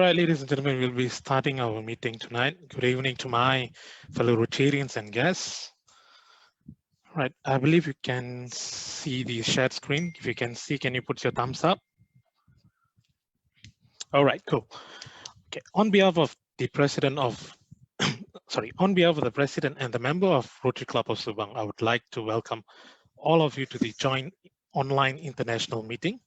right, ladies and gentlemen, we'll be starting our meeting tonight. Good evening to my fellow Rotarians and guests. Right, I believe you can see the shared screen. If you can see, can you put your thumbs up? All right, cool. Okay, on behalf of the president of, on behalf of the president and the member of Rotary Club of Subang, I would like to welcome all of you to the joint online international meeting.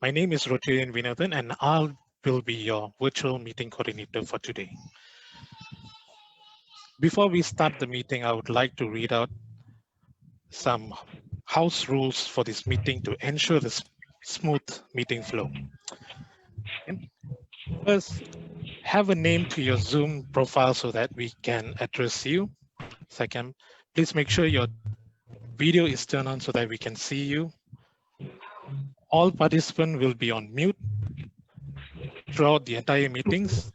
My name is Rotarian Vinathan, and I will be your virtual meeting coordinator for today. Before we start the meeting, I would like to read out some house rules for this meeting to ensure the smooth meeting flow. First, have a name to your Zoom profile so that we can address you. Second, please make sure your video is turned on so that we can see you. All participants will be on mute throughout the entire meetings.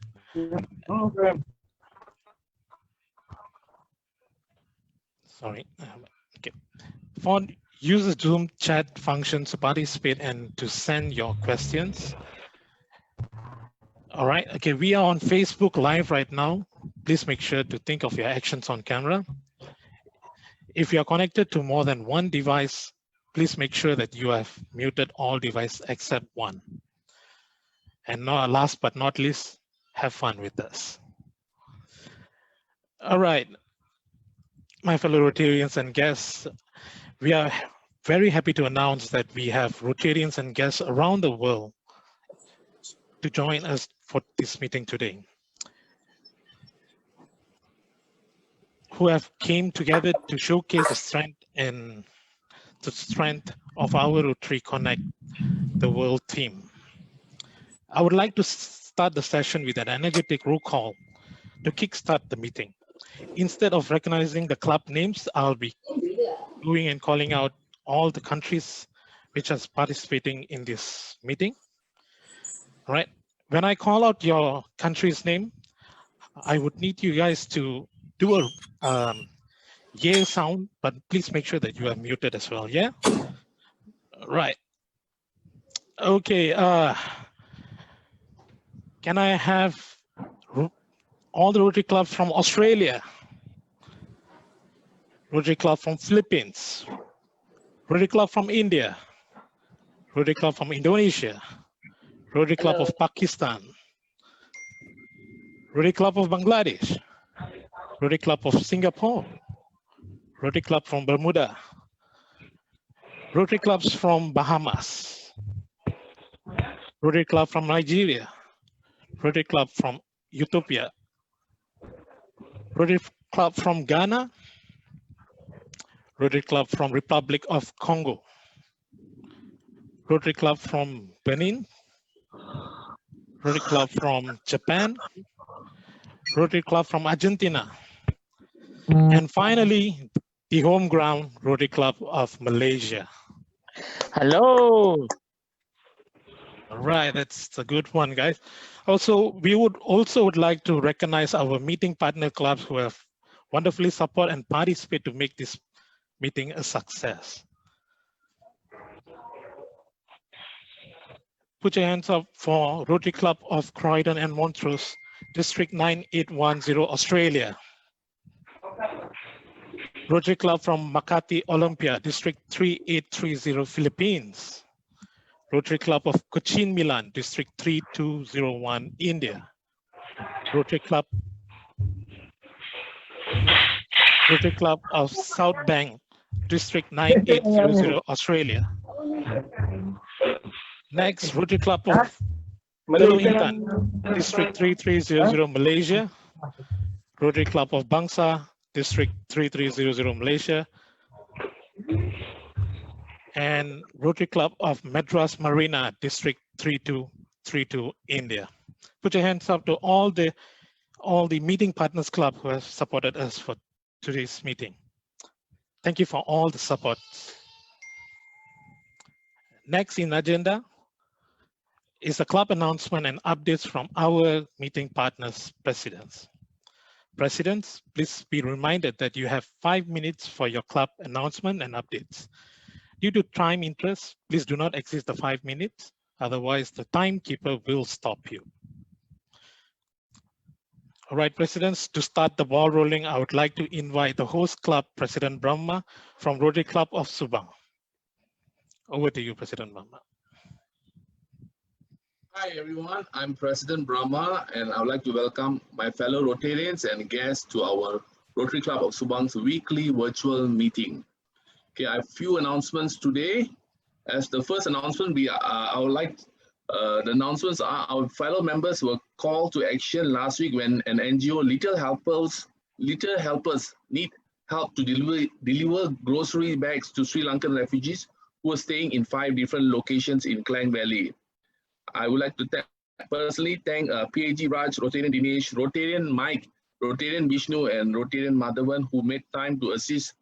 Sorry. Okay. Font, use the Zoom chat function to participate and to send your questions. All right. Okay. We are on Facebook Live right now. Please make sure to think of your actions on camera. If you are connected to more than one device, please make sure that you have muted all devices except one. And now, last but not least, have fun with us. All right. My fellow Rotarians and guests, we are very happy to announce that we have Rotarians and guests around the world to join us for this meeting today, who have came together to showcase the strength of our Rotary Connect the World team. I would like to start the session with an energetic roll call to kickstart the meeting. Instead of recognizing the club names, I'll be going and calling out all the countries which are participating in this meeting. All right. When I call out your country's name, I would need you guys to do a yeah sound, but please make sure that you are muted as well. Yeah. Right. Okay. Can I have all the Rotary clubs from Australia? Rotary Club from Philippines, Rotary Club from India, Rotary Club from Indonesia, Rotary Club of Pakistan, Rotary Club of Bangladesh, Rotary Club of Singapore, Rotary Club from Bermuda, Rotary Clubs from Bahamas, Rotary Club from Nigeria, Rotary Club from Ethiopia, Rotary Club from Ghana, Rotary Club from Republic of Congo, Rotary Club from Benin, Rotary Club from Japan, Rotary Club from Argentina, and finally, the home ground Rotary Club of Malaysia. Hello. All right, that's a good one, guys. Also, we would like to recognize our meeting partner clubs who have wonderfully support and participate to make this meeting a success. Put your hands up for Rotary Club of Croydon and Montrose, District 9810, Australia. Rotary Club from Makati, Olympia, District 3830, Philippines. Rotary Club of Cochin, Milan, District 3201, India. Rotary Club of South Bank, District 9800, Australia. Next, Rotary Club of Teluk Intan, District 3300, Malaysia. Rotary Club of Bangsa, District 3300, Malaysia. And Rotary Club of Madras Marina, District 3232, India. Put your hands up to all the meeting partners club who have supported us for today's meeting. Thank you for all the support. Next in agenda is a club announcement and updates from our meeting partners presidents. Presidents, please be reminded that you have 5 minutes for your club announcement and updates. Due to time interest, please do not exceed the 5 minutes. Otherwise, the timekeeper will stop you. All right, Presidents, to start the ball rolling, I would like to invite the host club, President Brahma from Rotary Club of Subang. Over to you, President Brahma. Hi everyone, I'm President Brahma and I would like to welcome my fellow Rotarians and guests to our Rotary Club of Subang's weekly virtual meeting. Okay, I have a few announcements today. As the first announcement, I would like the announcements are our fellow members were called to action last week when an NGO, Little Helpers, need help to deliver grocery bags to Sri Lankan refugees who are staying in 5 different locations in Klang Valley. I would like to personally thank PAG Raj, Rotarian Dinesh, Rotarian Mike, Rotarian Vishnu, and Rotarian Madhavan who made time to assist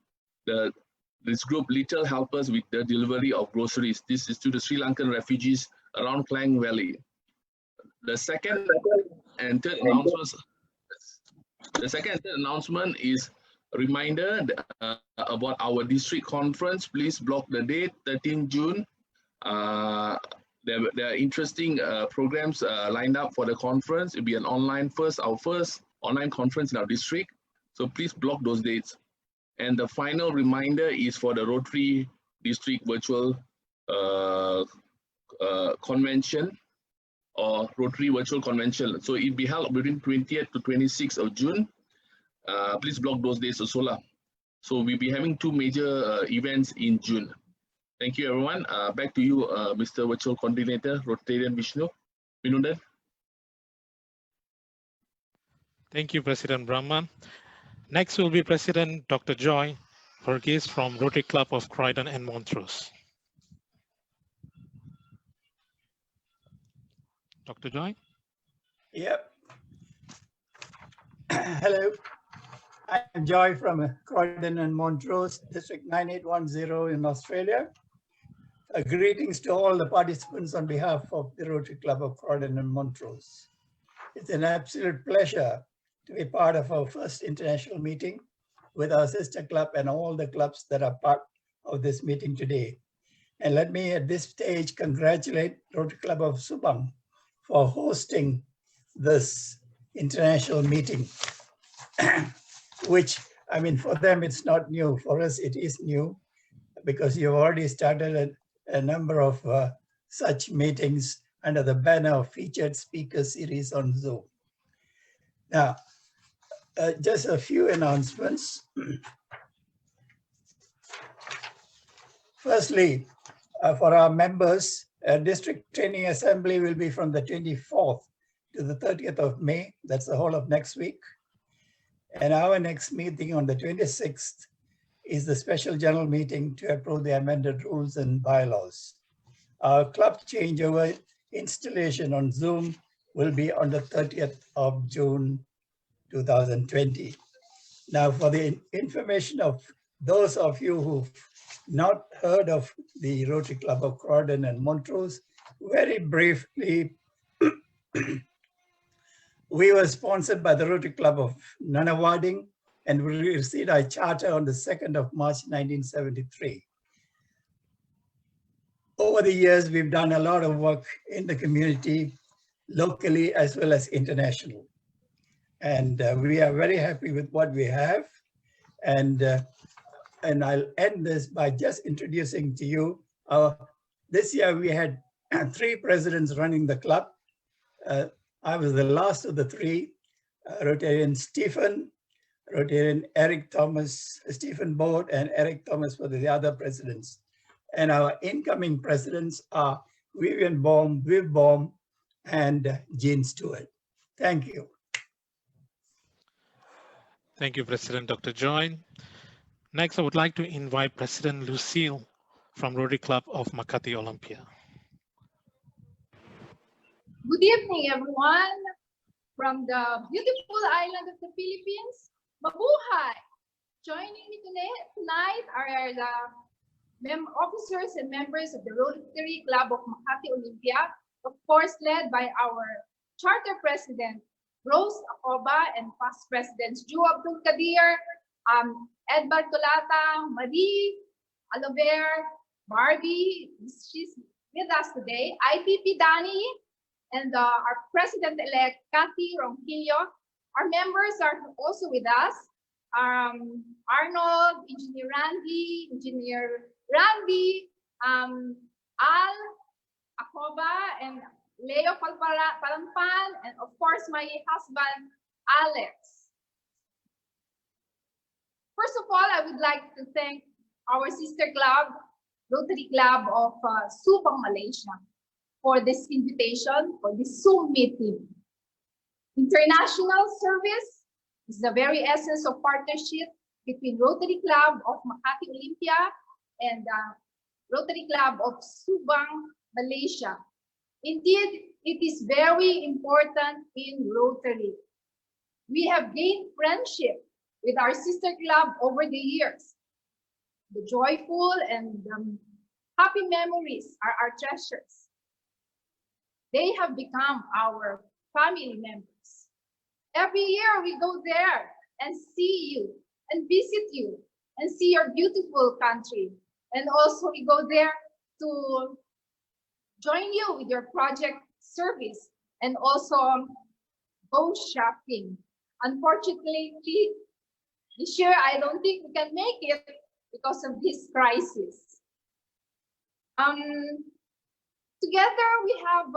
this group Little Helpers with the delivery of groceries. This is to the Sri Lankan refugees around Klang Valley. The second and third announcement is a reminder about our district conference. Please block the date, 13 June. There are interesting programs lined up for the conference. It'll be an our first online conference in our district. So please block those dates. And the final reminder is for the Rotary District Virtual Convention or Rotary Virtual Convention. So it'll be held between 20th to 26th of June. Please block those dates also. So we'll be having 2 major events in June. Thank you, everyone. Back to you, Mr. Virtual Coordinator, Rotarian Vishnu. Vinundan. Thank you, President Brahma. Next will be President Dr. Joy Verghese from Rotary Club of Croydon and Montrose. Dr. Joy? Yep. Hello. I'm Joy from Croydon and Montrose, District 9810 in Australia. Greetings to all the participants on behalf of the Rotary Club of Croydon and Montrose. It's an absolute pleasure to be part of our first international meeting with our sister club and all the clubs that are part of this meeting today. And let me at this stage congratulate Rotary Club of Subang for hosting this international meeting, which, I mean, for them, it's not new. For us, it is new because you've already started a number of such meetings under the banner of featured speaker series on Zoom. Now, just a few announcements. Firstly, for our members, District Training Assembly will be from the 24th to the 30th of May. That's the whole of next week. And our next meeting on the 26th is the special general meeting to approve the amended rules and bylaws. Our club changeover installation on Zoom will be on the 30th of June 2020. Now, for the information of those of you who've not heard of the Rotary Club of Croydon and Montrose, very briefly, we were sponsored by the Rotary Club of Nanawading, and we received our charter on the 2nd of March, 1973. Over the years, we've done a lot of work in the community, locally as well as international. And we are very happy with what we have. And I'll end this by just introducing to you, this year we had 3 presidents running the club. I was the last of the 3, Rotarian Stephen, Rotarian Eric Thomas, Stephen Board, and Eric Thomas were the other presidents. And our incoming presidents are Vivian Baum, Viv Baum, and Jean Stewart. Thank you. Thank you, President Dr. Joy. Next, I would like to invite President Lucille from Rotary Club of Makati Olympia. Good evening, everyone. From the beautiful island of the Philippines, mabuhay! Joining me tonight are the officers and members of the Rotary Club of Makati Olympia, of course led by our Charter President, Rose Acoba, and past Presidents Ju Abdul Kadir, Ed Bartolata, Marie Alaver, Barbie, she's with us today, IPP Dani, and our President-elect, Cathy Ronquillo, Our members are also with us. Arnold, Engineer Randy, Al Acoba, and Leo Palampan, and of course my husband, Alex. First of all, I would like to thank our sister club, Rotary Club of Subang, Malaysia, for this invitation, for this Zoom meeting. International service is the very essence of partnership between Rotary Club of Makati Olympia and Rotary Club of Subang, Malaysia. Indeed, it is very important in Rotary. We have gained friendship with our sister club over the years. The joyful and happy memories are our treasures. They have become our family members. Every year we go there and see you and visit you and see your beautiful country. And also we go there to join you with your project service and also go shopping. Unfortunately, this year I don't think we can make it because of this crisis. Together we have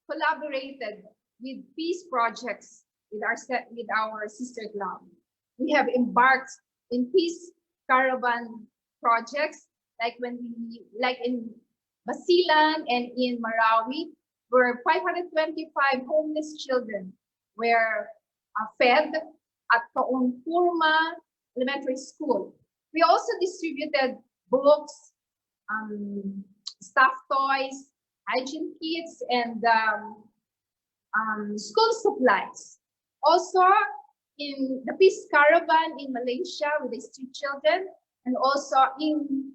collaborated with peace projects with our sister club. We have embarked in peace caravan projects like in Basilan and in Marawi, where 525 homeless children were fed at Kaung Purma Elementary School. We also distributed books, stuffed toys, hygiene kits, and school supplies. Also, in the peace caravan in Malaysia with the street children, and also in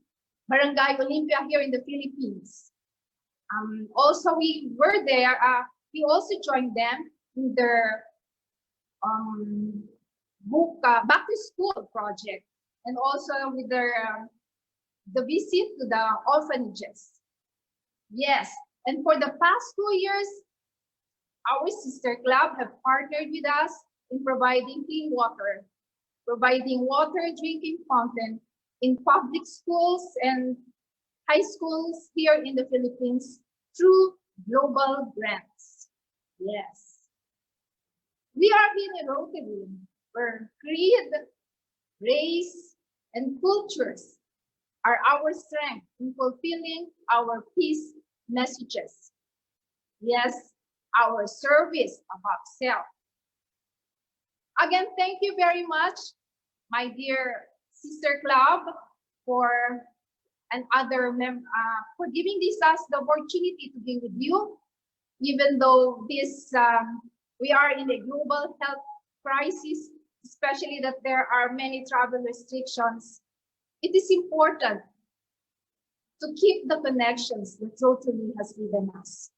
Barangay Olympia here in the Philippines. Also, we were there. We also joined them in their back to school project, and also with their the visit to the orphanages. Yes, and for the past 2 years, our sister club have partnered with us in providing clean water, providing water drinking fountain in public schools and high schools here in the Philippines through global grants. Yes. We are in a Rotary where creed, race, and cultures are our strength in fulfilling our peace messages. Yes, our service above self. Again, thank you very much, my dear sister club, for giving us the opportunity to be with you, even though this we are in a global health crisis, especially that there are many travel restrictions. It is important to keep the connections that Rotary has given us.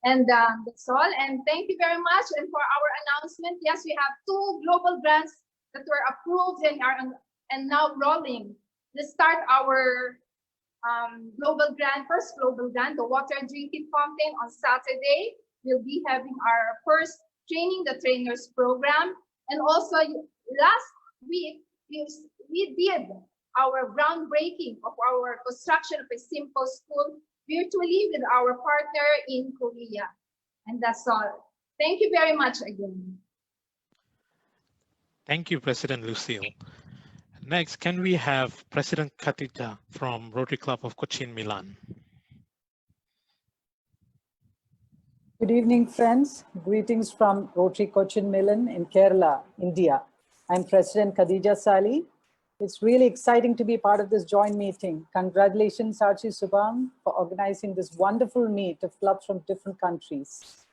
And that's all. And thank you very much. And for our announcement, yes, we have 2 global grants that were approved and are now rolling. Let's start our first global grant, the water drinking fountain. On Saturday, we'll be having our first training the trainers program. And also last week, we did our groundbreaking of our construction of a simple school virtually with our partner in Korea. And that's all. Thank you very much again. Thank you, President Lucille. Next, can we have President Khatija from Rotary Club of Cochin, Milan? Good evening, friends. Greetings from Rotary Cochin Milan in Kerala, India. I'm President Khadija Sali. It's really exciting to be part of this joint meeting. Congratulations, Archie Subang, for organizing this wonderful meet of clubs from different countries.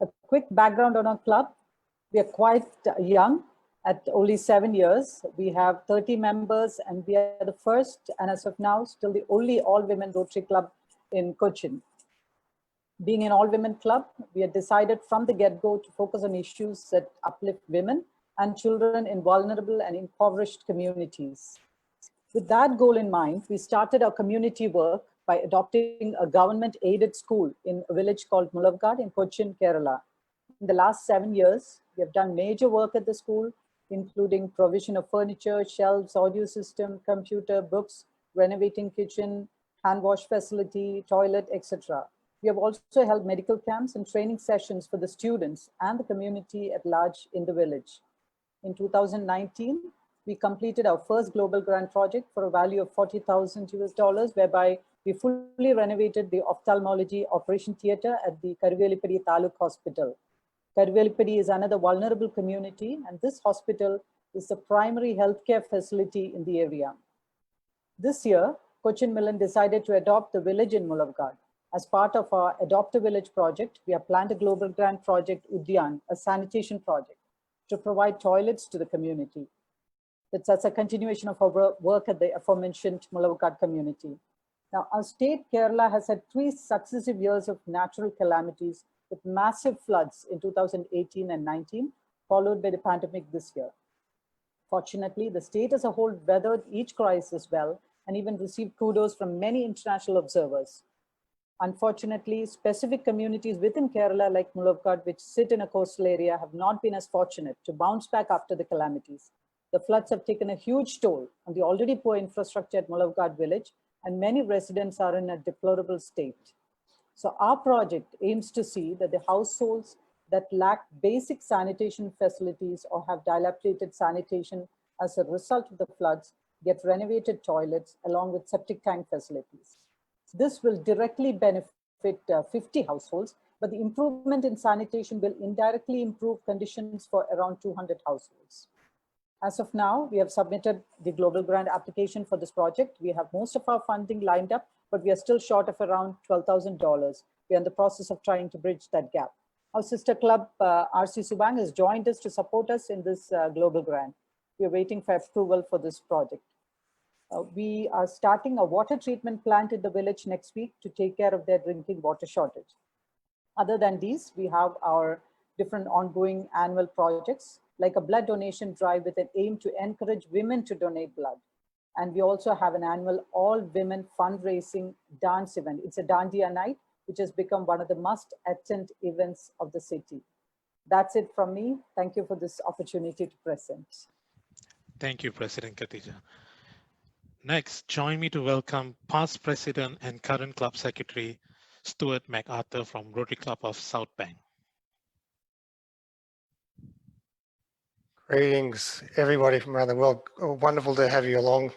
A quick background on our club. We are quite young, at only 7 years. We have 30 members and we are the first, and as of now, still the only all-women Rotary club in Cochin. Being an all-women club, we had decided from the get-go to focus on issues that uplift women and children in vulnerable and impoverished communities. With that goal in mind, we started our community work by adopting a government-aided school in a village called Mulavgad in Cochin, Kerala. In the last 7 years, we have done major work at the school, including provision of furniture, shelves, audio system, computer, books, renovating kitchen, hand wash facility, toilet, etc. We have also held medical camps and training sessions for the students and the community at large in the village. In 2019, we completed our first global grant project for a value of $40,000 US, whereby we fully renovated the ophthalmology operation theater at the Karuvelipadi Taluk Hospital. Karuvelipadi is another vulnerable community, and this hospital is the primary healthcare facility in the area. This year, Cochin Millen decided to adopt the village in Mulavgad. As part of our Adopt a Village project, we have planned a global grant project, Udyan, a sanitation project, to provide toilets to the community. That's a continuation of our work at the aforementioned Mulavgad community. Now, our state, Kerala, has had 3 successive years of natural calamities with massive floods in 2018 and 19, followed by the pandemic this year. Fortunately, the state as a whole weathered each crisis well and even received kudos from many international observers. Unfortunately, specific communities within Kerala like Mulavgad, which sit in a coastal area, have not been as fortunate to bounce back after the calamities. The floods have taken a huge toll on the already poor infrastructure at Mulavgad village, and many residents are in a deplorable state. So our project aims to see that the households that lack basic sanitation facilities or have dilapidated sanitation as a result of the floods get renovated toilets along with septic tank facilities. This will directly benefit 50 households, but the improvement in sanitation will indirectly improve conditions for around 200 households. As of now, we have submitted the global grant application for this project. We have most of our funding lined up, but we are still short of around $12,000. We are in the process of trying to bridge that gap. Our sister club, RC Subang, has joined us to support us in this global grant. We are waiting for approval for this project. We are starting a water treatment plant in the village next week to take care of their drinking water shortage. Other than these, we have our different ongoing annual projects, like a blood donation drive with an aim to encourage women to donate blood. And we also have an annual all-women fundraising dance event. It's a Dandiya night, which has become one of the must-attend events of the city. That's it from me. Thank you for this opportunity to present. Thank you, President Khadija. Next, join me to welcome past President and current Club Secretary, Stuart MacArthur from Rotary Club of South Bank. Greetings, everybody from around the world. Wonderful to have you along.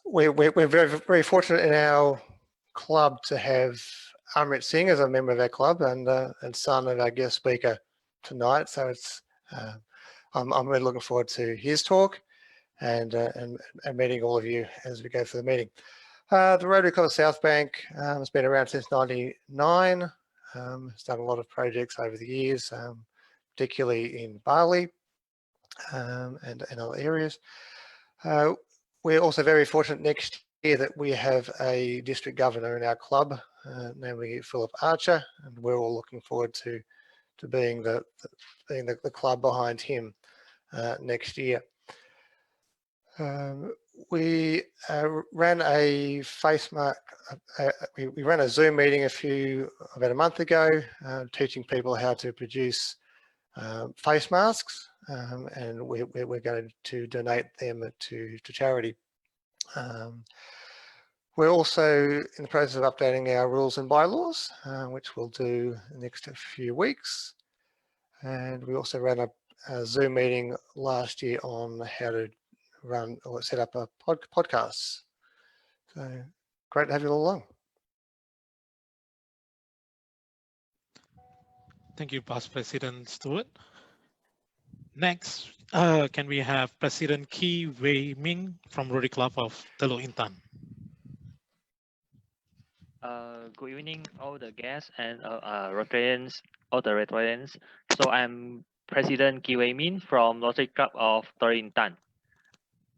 We're very fortunate in our club to have Amrit Singh as a member of our club and son of our guest speaker tonight. So it's I'm really looking forward to his talk and meeting all of you as we go through the meeting. The Rotary Club of South Bank has been around since '99. It's done a lot of projects over the years, particularly in Bali and other areas. We're also very fortunate next year that we have a district governor in our club, namely Philip Archer, and we're all looking forward to being the club behind him next year. We ran a we ran a Zoom meeting about a month ago, teaching people how to produce face masks, and we're going to donate them to charity. We're also in the process of updating our rules and bylaws, which we'll do in the next few weeks. And we also ran a Zoom meeting last year on how to run or set up a podcasts. So great to have you all along. Thank you, Past President Stuart. Next, can we have President Ki Wei Ming from Rotary Club of Teluk Intan? Good evening, all the guests and Rotarians, all the Rotarians. So I'm President Ki Wei Min from Rotary Club of Teluk Intan.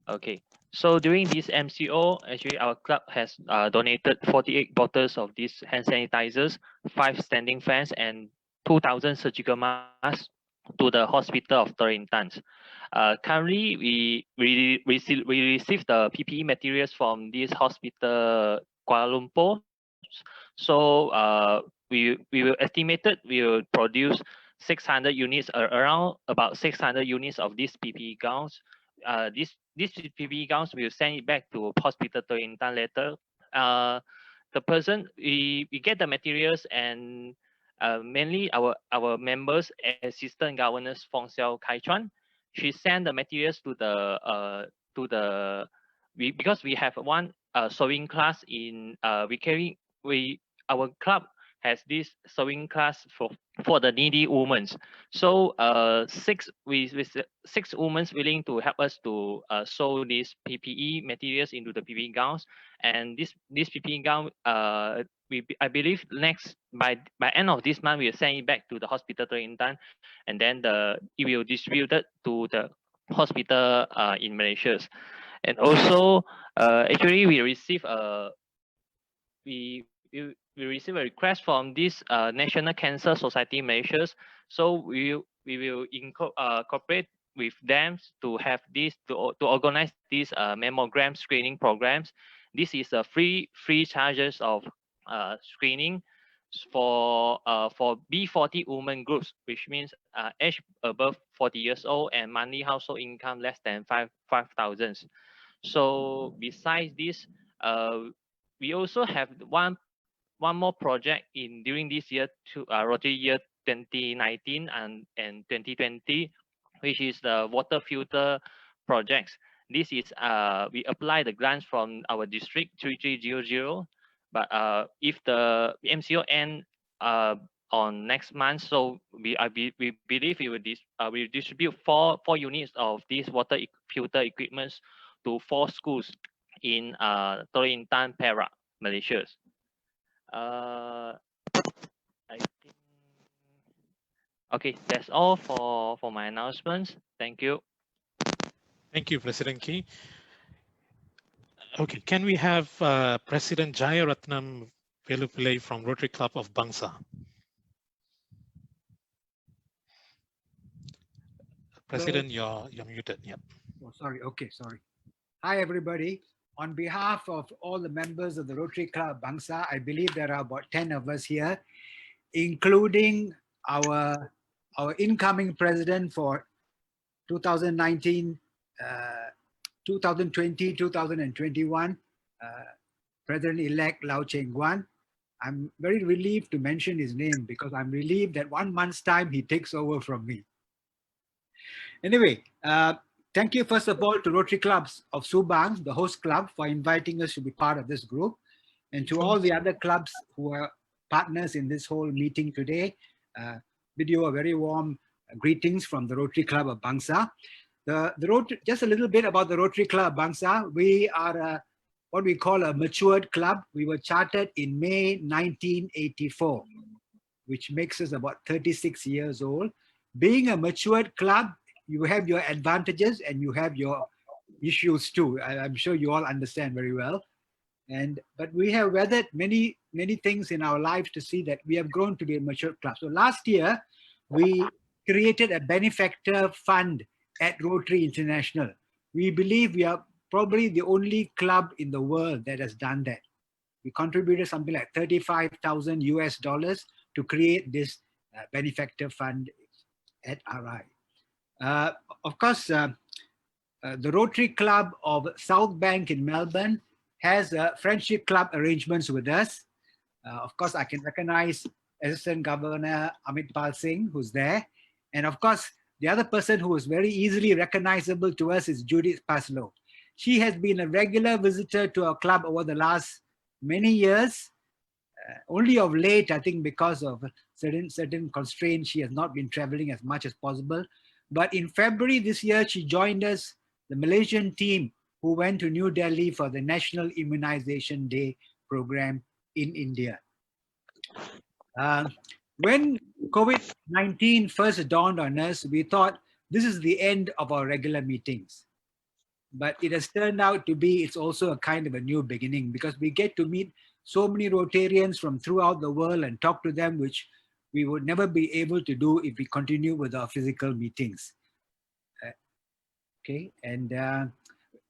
Okay, so during this MCO, actually our club has donated 48 bottles of these hand sanitizers, 5 standing fans, and 2,000 surgical masks to the hospital of Teluk Intan. Currently, we received the PPE materials from this hospital, Kuala Lumpur. So we will estimated we will produce 600 units, around about 600 units of these PPE gowns. These PPE gowns will send it back to hospital to Intan later. The person we get the materials, and mainly our members, assistant governors Fong Xiao Kai Chuan, she sent the materials to the because we have one sewing class in our club has this sewing class for the needy women. So six women willing to help us to sew these PPE materials into the PPE gowns, and this PPE gown I believe by end of this month we'll send it back to the hospital to Intan, and then it will distributed to the hospital in Malaysia. And also actually we receive we receive a request from this National Cancer Society measures. So we will cooperate with them to have this to organize these mammogram screening programs. This is a free charges of screening for B40 women groups, which means age above 40 years old and monthly household income less than 5,000. So besides this, we also have one more project during this year, to Rotary year 2019 and 2020, which is the water filter projects. This is we apply the grants from our district 3300, but if the MCO end on next month, so we believe we will distribute four units of these water filter equipments to 4 schools in Torre Intan, Perak, Malaysia. I think okay, that's all for my announcements. Thank you. Thank you, President Key. Okay, can we have President Jayaratnam Velupillai from Rotary Club of Bangsa? President, you're muted. Yep. Oh, sorry. Okay, sorry. Hi, everybody. On behalf of all the members of the Rotary Club Bangsa, I believe there are about 10 of us here, including our incoming president for 2019, 2020, 2021, President-elect Lau Cheng Guan. I'm very relieved to mention his name because I'm relieved that 1 month's time he takes over from me. Anyway, thank you first of all to Rotary Clubs of Subang, the host club, for inviting us to be part of this group, and to all the other clubs who are partners in this whole meeting today. Bid you a very warm greetings from the Rotary Club of Bangsa. Just a little bit about the Rotary Club Bangsa. We are what we call a matured club. We were chartered in May 1984, which makes us about 36 years old. Being a matured club, you have your advantages and you have your issues too. I'm sure you all understand very well. But we have weathered many things in our lives to see that we have grown to be a mature club. So last year, we created a benefactor fund at Rotary International. We believe we are probably the only club in the world that has done that. We contributed something like $35,000 US to create this benefactor fund at RI. Of course, the Rotary Club of South Bank in Melbourne has friendship club arrangements with us. Of course, I can recognize Assistant Governor Amitpal Singh, who's there. And of course, the other person who is very easily recognizable to us is Judith Paslow. She has been a regular visitor to our club over the last many years. Only of late, I think because of certain constraints, she has not been traveling as much as possible. But in February this year, she joined us, the Malaysian team who went to New Delhi for the National Immunization Day program in India. When COVID-19 first dawned on us, we thought this is the end of our regular meetings. But it has turned out to be, it's also a kind of a new beginning because we get to meet so many Rotarians from throughout the world and talk to them, which we would never be able to do if we continue with our physical meetings. Okay, and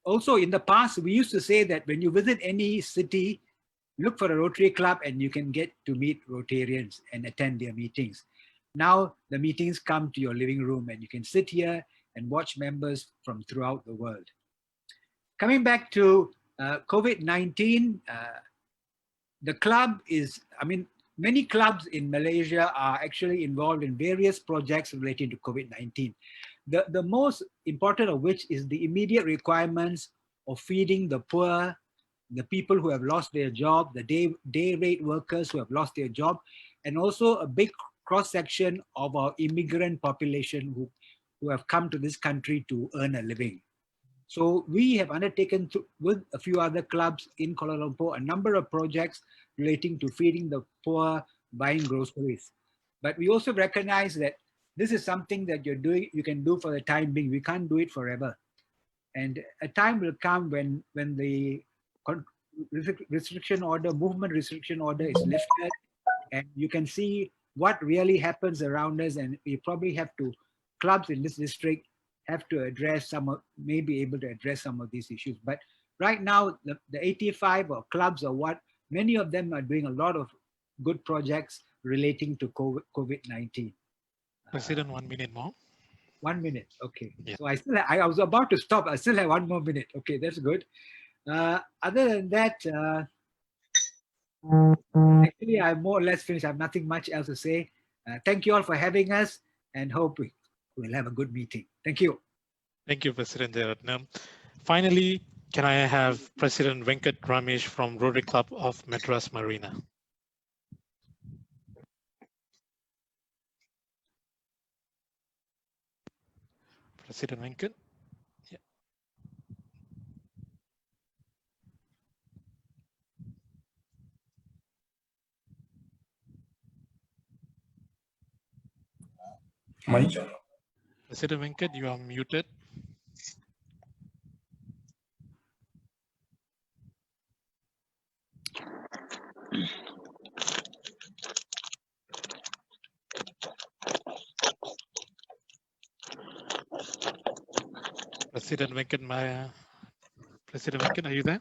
also in the past, we used to say that when you visit any city, look for a Rotary Club and you can get to meet Rotarians and attend their meetings. Now the meetings come to your living room and you can sit here and watch members from throughout the world. Coming back to COVID-19, the club is, many clubs in Malaysia are actually involved in various projects relating to COVID-19. The most important of which is the immediate requirements of feeding the poor, the people who have lost their job, the day rate workers who have lost their job, and also a big cross-section of our immigrant population who have come to this country to earn a living. So we have undertaken with a few other clubs in Kuala Lumpur a number of projects relating to feeding the poor, buying groceries. But we also recognize that this is something that you can do for the time being. We can't do it forever. And a time will come when the restriction order, movement restriction order is lifted, and you can see what really happens around us, and we probably have to, clubs in this district have to address may be able to address some of these issues. But right now, the 85 or clubs or what, many of them are doing a lot of good projects relating to COVID-19. President, 1 minute more. 1 minute, okay. Yeah. So I was about to stop. I still have 1 more minute. Okay, that's good. Other than that, actually, I'm more or less finished. I have nothing much else to say. Thank you all for having us, and hope we'll have a good meeting. Thank you. Thank you, President Ratnam. Finally, can I have President Venkat Ramesh from Rotary Club of Madras Marina? President Venkat? Yeah. President Venkat, you are muted. President Venkat, President Venkat, are you there?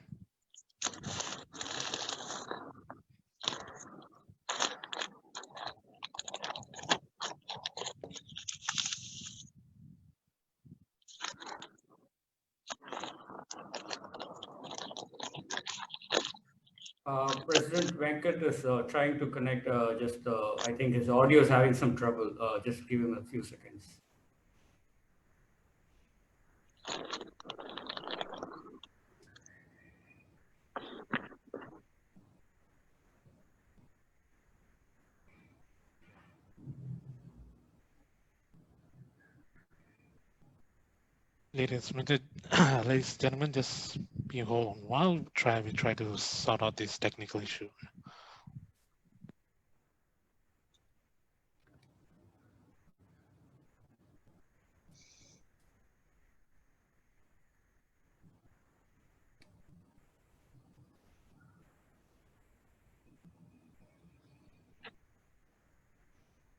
President Venkat is trying to connect. I think his audio is having some trouble. Just give him a few seconds. Ladies and gentlemen, just be hold on while we try to sort out this technical issue.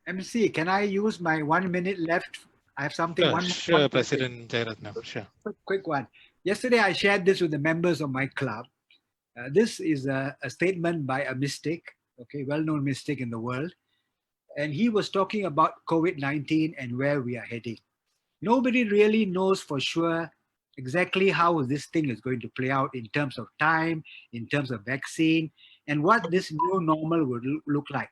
MC, can I use my 1 minute left? I have something. Sure, President Ratnam, sure. Quick one. Yesterday, I shared this with the members of my club. This is a statement by a mystic, okay, well-known mystic in the world. And he was talking about COVID-19 and where we are heading. Nobody really knows for sure exactly how this thing is going to play out in terms of time, in terms of vaccine, and what this new normal would look like.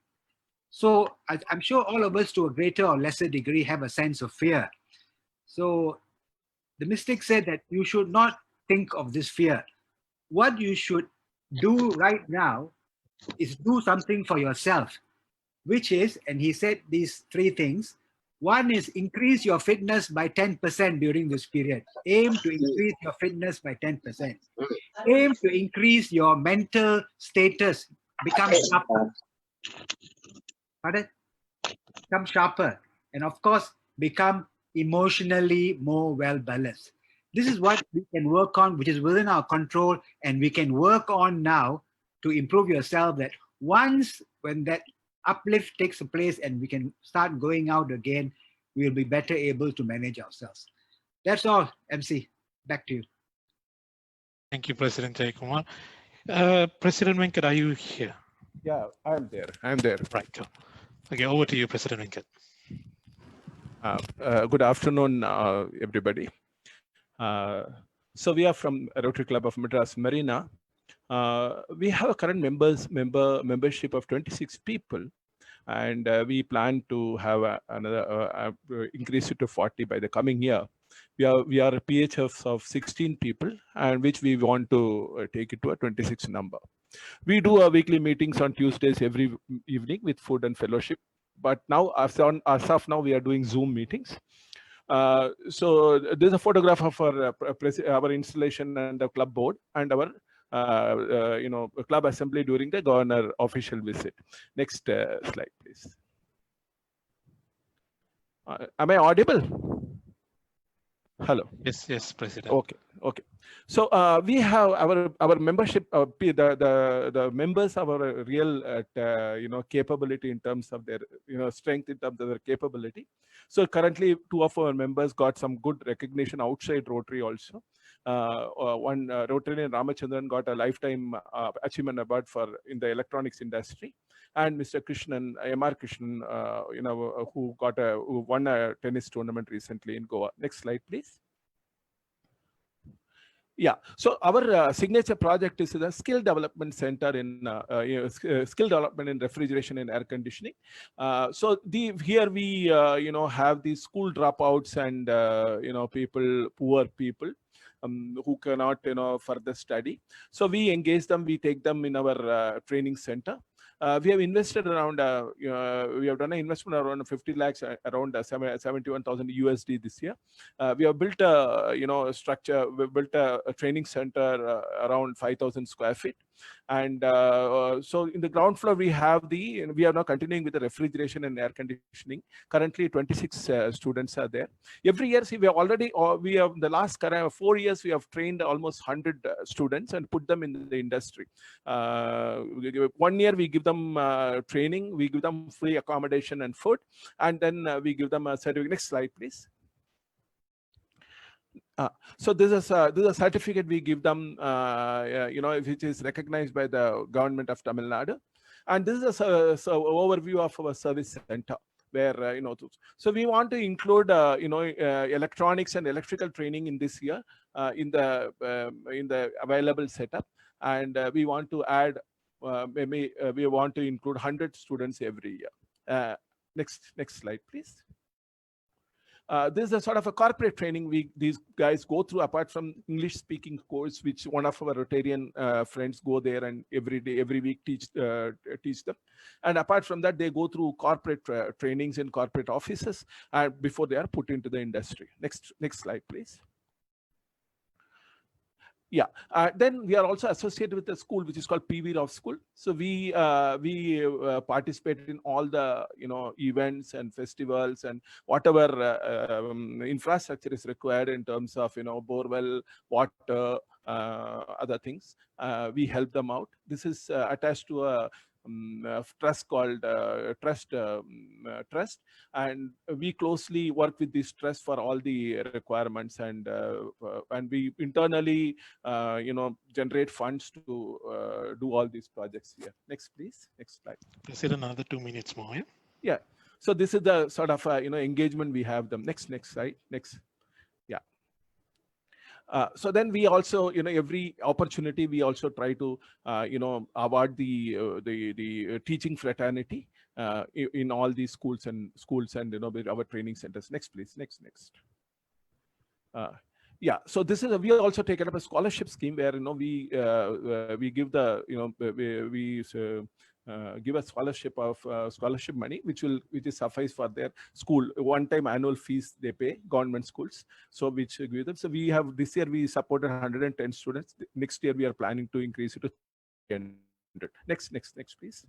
So I'm sure all of us to a greater or lesser degree have a sense of fear. So the mystic said that you should not think of this fear. What you should do right now is do something for yourself, which is, and he said these 3 things. One is increase your fitness by 10% during this period. Aim to increase your fitness by 10%. Aim to increase your mental status, become sharper. Pardon? Become sharper. And of course, become emotionally more well-balanced. This is what we can work on, which is within our control, and we can work on now to improve yourself, that once when that uplift takes place and we can start going out again, we'll be better able to manage ourselves. That's all, MC. Back to you. Thank you, President Jayakumar. President Venkat, are you here? Yeah, I'm there. I'm there. Right. Cool. Okay, over to you, President Venkat. Good afternoon, everybody. So we are from Rotary Club of Madras Marina. We have a current membership of 26 people, and we plan to have another increase it to 40 by the coming year. We are PHFs of 16 people, and which we want to take it to a 26 number. We do our weekly meetings on Tuesdays every evening with food and fellowship. But now, as of now, we are doing Zoom meetings. So there's a photograph of our installation and the club board and our club assembly during the governor official visit. Next slide, please. Am I audible? Hello. Yes, President. Okay. So we have our membership. The members have a real capability in terms of their strength in terms of their capability. So currently, 2 of our members got some good recognition outside Rotary also. One Rotarian Ramachandran got a lifetime achievement award in the electronics industry, and Mr. Krishnan, M.R. Krishnan, who won a tennis tournament recently in Goa. Next slide, please. Yeah, so our signature project is the skill development center in skill development in refrigeration and air conditioning. So here we have these school dropouts and poor people who cannot further study. So we engage them, we take them in our training center. We have invested around, we have done an investment around 50 lakhs, around 71,000 USD this year. We have built a structure, we built a training center around 5,000 square feet. And so in the ground floor, we are now continuing with the refrigeration and air conditioning. Currently, 26 students are there. Every year, see, we have the last 4 years, we have trained almost 100 students and put them in the industry. 1 year, we give them training, we give them free accommodation and food, and then we give them a certificate. Next slide, please. So this is a certificate we give them, which is recognized by the government of Tamil Nadu. And this is an overview of our service center, where so we want to include electronics and electrical training in this year in the available setup, and we want to add we want to include 100 students every year. Next slide, please. This is a sort of a corporate training these guys go through, apart from English speaking course, which one of our Rotarian friends go there and every week teach them. And apart from that, they go through corporate trainings in corporate offices before they are put into the industry. Next slide, please. Yeah, then we are also associated with a school which is called PV Rao School. So we participate in all the events and festivals and whatever infrastructure is required in terms of borewell, water, other things. We help them out. This is attached to a trust called Trust, and we closely work with this trust for all the requirements, and we internally generate funds to do all these projects here. Next, please. Next slide. President, another 2 minutes more. Yeah. So this is the sort of engagement we have them. Next slide. Next. Yeah. So then we also, every opportunity we also try to, award the teaching fraternity in all these schools and with our training centers. Next, please. Next. Yeah. So this is we also taken up a scholarship scheme where we give the give a scholarship of scholarship money, which is suffice for their school one-time annual fees they pay, government schools. So which give them. So we have this year we supported 110 students. Next year we are planning to increase it to 300. Next, please.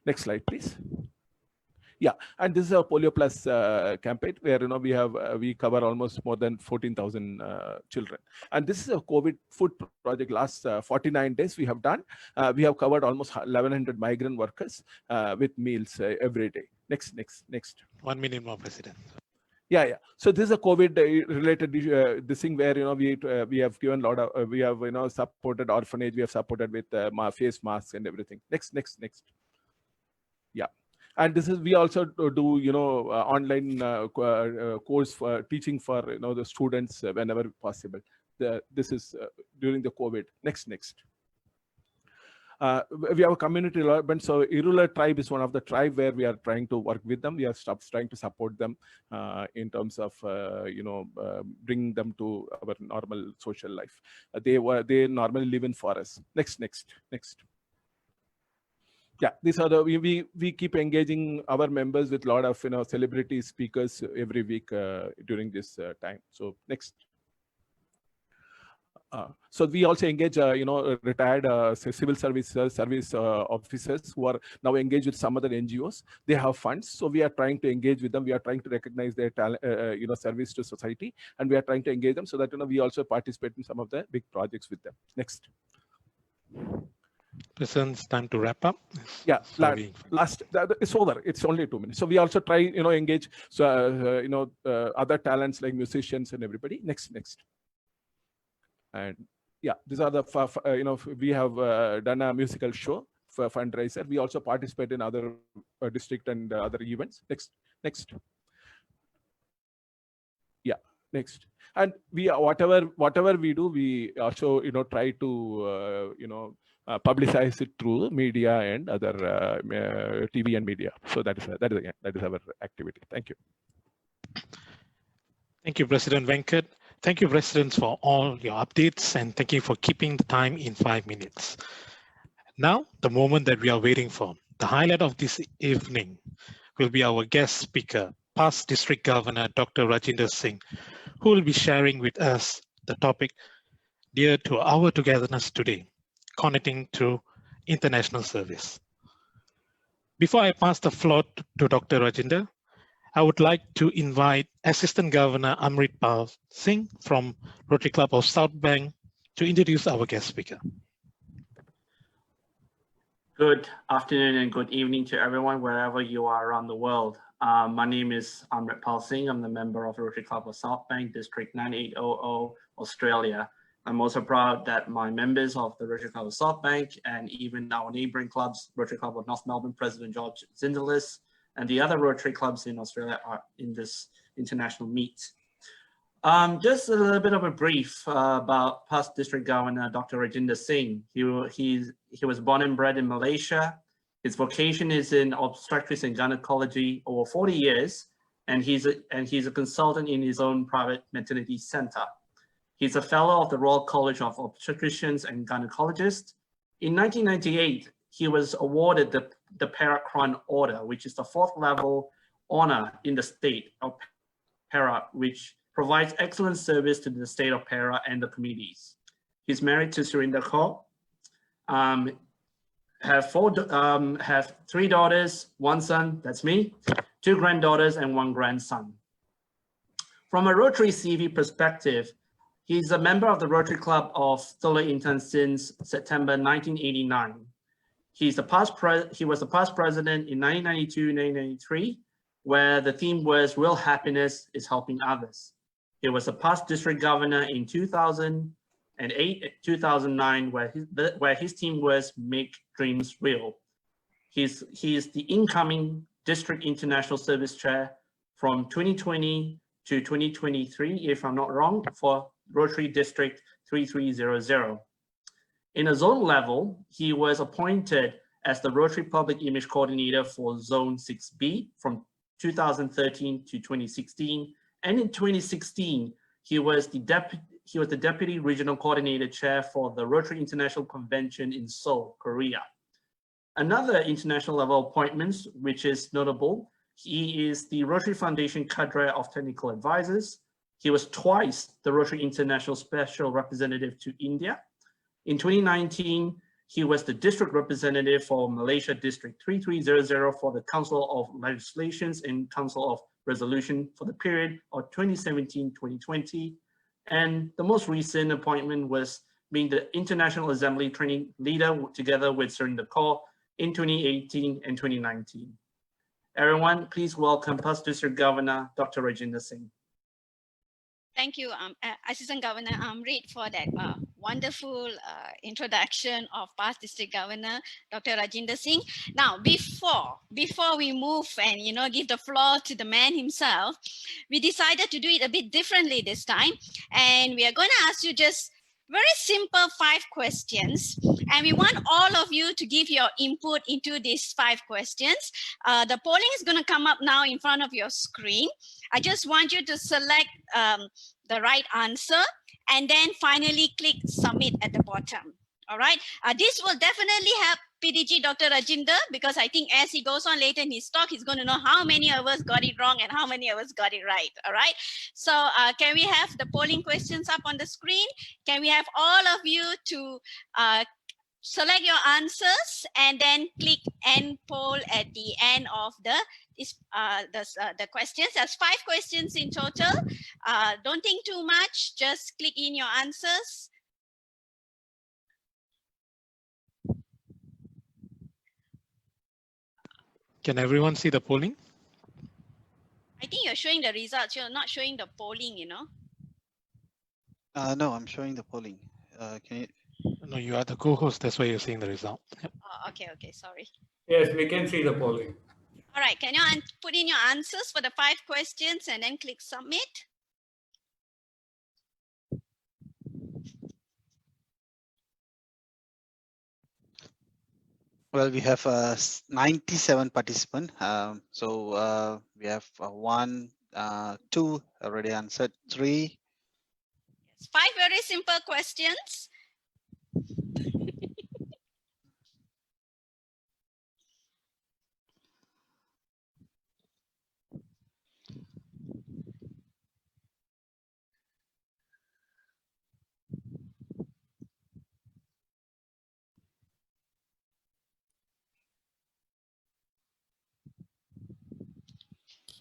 Next slide, please. Yeah, and this is a Polio Plus campaign where we cover almost more than 14,000 children. And this is a COVID food project. Last 49 days we have done. We have covered almost 1,100 migrant workers with meals every day. Next. 1 minute more, President. Yeah. So this is a COVID related this thing where we have given a lot of we have supported orphanage, we have supported with face masks and everything. Next. Yeah, and this is we also do online course for teaching for the students whenever possible. This is during the COVID. Next. We have a community development. So Irula tribe is one of the tribe where we are trying to work with them. We are trying to support them in terms of bring them to our normal social life. They normally live in forests. Next. Yeah, these are the we keep engaging our members with a lot of celebrity speakers every week during this time. So next. So we also engage, retired civil service officers who are now engaged with some other NGOs. They have funds, so we are trying to engage with them. We are trying to recognize their talent, service to society, and we are trying to engage them so that we also participate in some of the big projects with them. Next. President, it's time to wrap up. Yeah, last it's over. It's only 2 minutes. So we also try, engage other talents like musicians and everybody. Next. And yeah, these are the we have done a musical show for fundraiser. We also participate in other district and other events. Next. Yeah, next. And we whatever we do, we also try to publicize it through media and other TV and media. So that is our activity. Thank you. Thank you, President Venkat. Thank you, residents, for all your updates, and thank you for keeping the time in 5 minutes. Now, the moment that we are waiting for. The highlight of this evening will be our guest speaker, past District Governor, Dr. Rajindar Singh, who will be sharing with us the topic dear to our togetherness today, connecting to international service. Before I pass the floor to Dr. Rajindar, I would like to invite Assistant Governor Amritpal Singh from Rotary Club of Subang to introduce our guest speaker. Good afternoon and good evening to everyone, wherever you are around the world. My name is Amritpal Singh. I'm the member of Rotary Club of Subang, District 9800, Australia. I'm also proud that my members of the Rotary Club of Subang and even our neighboring clubs, Rotary Club of North Melbourne, President George Zindalis, and the other Rotary clubs in Australia are in this international meet. Just a little bit of a brief about past District Governor Dr. Rajindar Singh. He was born and bred in Malaysia. His vocation is in obstetrics and gynecology over 40 years, and he's a consultant in his own private maternity center. He's a fellow of the Royal College of Obstetricians and Gynecologists. In 1998, he was awarded the Perak Crown Order, which is the 4th level honor in the state of Perak, which provides excellent service to the state of Perak and the communities. He's married to Surinder Kaur, have 3 daughters, 1 son, that's me, 2 granddaughters and 1 grandson. From a Rotary CV perspective, he's a member of the Rotary Club of Teluk Intan since September 1989. He was the past president in 1992-1993, where the theme was Real Happiness is Helping Others. He was a past district governor in 2008-2009, where his theme was Make Dreams Real. He is the incoming District International Service Chair from 2020 to 2023, if I'm not wrong, for Rotary District 3300. In a zone level, he was appointed as the Rotary Public Image Coordinator for Zone 6B from 2013 to 2016. And in 2016, he was the Deputy Regional Coordinator Chair for the Rotary International Convention in Seoul, Korea. Another international level appointments, which is notable, he is the Rotary Foundation Cadre of Technical Advisors. He was twice the Rotary International Special Representative to India. In 2019, he was the district representative for Malaysia District 3300 for the Council of Legislations and Council of Resolution for the period of 2017-2020. And the most recent appointment was being the International Assembly Training Leader together with Surinder Kaur in 2018 and 2019. Everyone, please welcome Past District Governor, Dr. Rajindar Singh. Thank you, Assistant Governor Amrit, for that wonderful introduction of past District Governor, Dr. Rajindar Singh. Now, before we move and give the floor to the man himself, we decided to do it a bit differently this time, and we are going to ask you just very simple 5 questions, and we want all of you to give your input into these 5 questions. The polling is going to come up now in front of your screen. I just want you to select the right answer and then finally click submit at the bottom. All right. This will definitely help PDG Dr. Rajindar, because I think as he goes on later in his talk, he's going to know how many of us got it wrong and how many of us got it right. All right. So can we have the polling questions up on the screen? Can we have all of you to select your answers and then click end poll at the end of the questions. There's 5 questions in total. Don't think too much. Just click in your answers. Can everyone see the polling? I think you're showing the results. You're not showing the polling, No, I'm showing the polling. Can you? No, you are the co-host. That's why you're seeing the result. Yep. Oh, okay, sorry. Yes, we can see the polling. All right, can you put in your answers for the 5 questions and then click submit? Well, we have 97 participants. So we have 1, 2 already answered, 3. 5 very simple questions.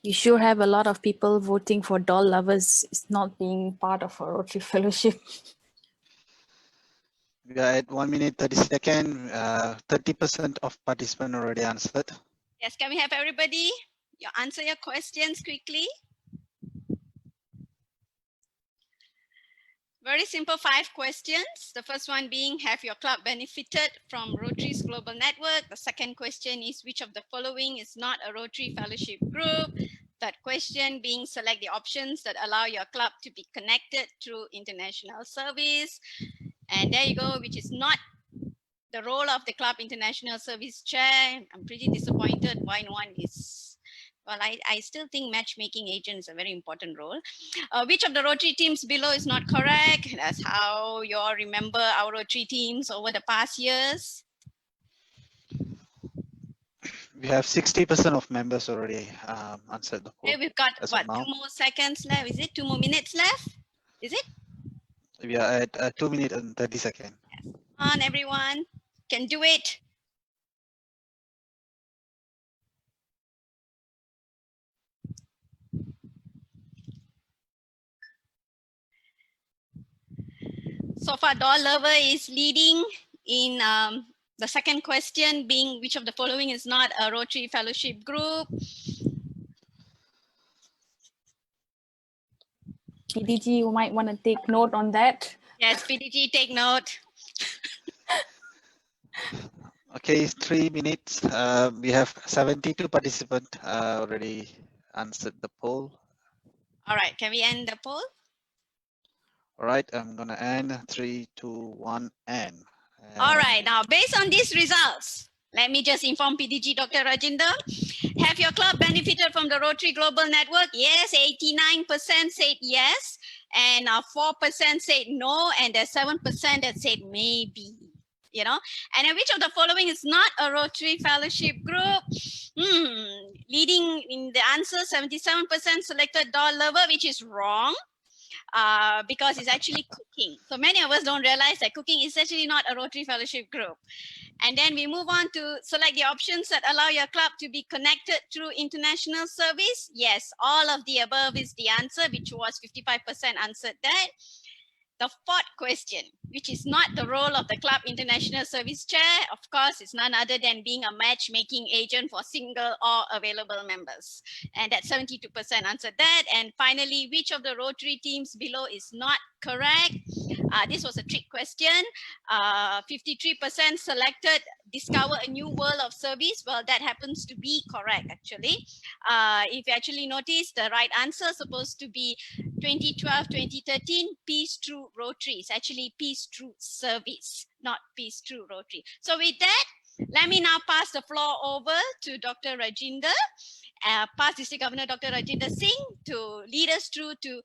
You sure have a lot of people voting for doll lovers is not being part of a Rotary Fellowship. We are at 1 minute 30 seconds. 30% of participants already answered. Yes, can we have everybody answer your questions quickly? Very simple 5 questions. The first one being, have your club benefited from Rotary's global network? The second question is, which of the following is not a Rotary Fellowship group? Third question being, select the options that allow your club to be connected through international service. And there you go, which is not the role of the club international service chair. I'm pretty disappointed why no one is. Well, I still think matchmaking agent is a very important role. Which of the Rotary teams below is not correct? That's how you all remember our Rotary teams over the past years. We have 60% of members already answered the poll. Okay, we've got what, 2 more seconds left? Is it 2 more minutes left? Is it? We are at 2 minutes and 30 seconds. Yes. Come on, everyone, can do it. So far, doll lover is leading in the second question being, which of the following is not a Rotary Fellowship group? PDG, you might want to take note on that. Yes, PDG, take note. Okay, 3 minutes. We have 72 participants already answered the poll. All right, can we end the poll? All right, I'm gonna end 3, 2, 1, end. All right, now based on these results, let me just inform PDG Dr. Rajindar. Have your club benefited from the Rotary Global Network? Yes, 89% said yes, and 4% said no, and there's 7% that said maybe. And which of the following is not a Rotary Fellowship group? Leading in the answer, 77% selected doll lover, which is wrong. Because it's actually cooking. So many of us don't realize that cooking is actually not a Rotary Fellowship group. And then we move on to select the options that allow your club to be connected through international service. Yes, all of the above is the answer, which was 55% answered that. the fourth question, which is not the role of the Club International Service Chair. Of course, it's none other than being a matchmaking agent for single or available members. And that 72% answered that. And finally, which of the Rotary teams below is not correct? This was a trick question. 53% selected discover a new world of service. Well, that happens to be correct, actually. If you actually notice, the right answer is supposed to be 2012, 2013, Peace Through Rotary. It's actually Peace Through Service, not Peace Through Rotary. So with that, let me now pass the floor over to Dr. Rajindar, past District Governor Dr. Rajindar Singh, to lead us through to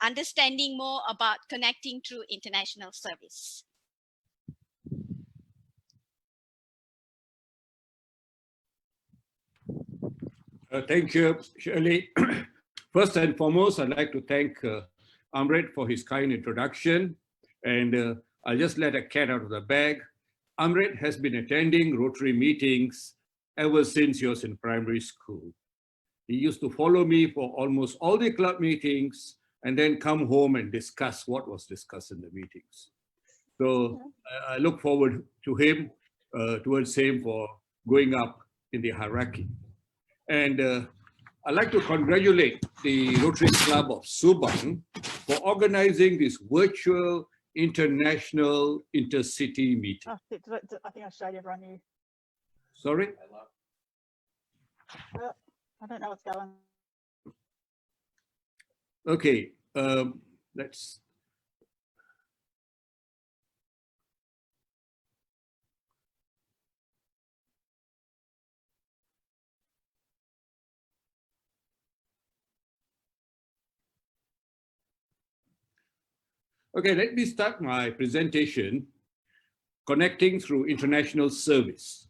understanding more about connecting through international service. Thank you, Shirley. First and foremost, I'd like to thank Amrit for his kind introduction. And I'll just let a cat out of the bag. Amrit has been attending Rotary meetings ever since he was in primary school. He used to follow me for almost all the club meetings and then come home and discuss what was discussed in the meetings. So I look forward to him, towards him for going up in the hierarchy. And I'd like to congratulate the Rotary Club of Subang for organizing this virtual international intercity meeting. I think I showed everyone you. Sorry? I don't know what's going on. Okay, let's. Okay, let me start my presentation, Connecting Through International Service.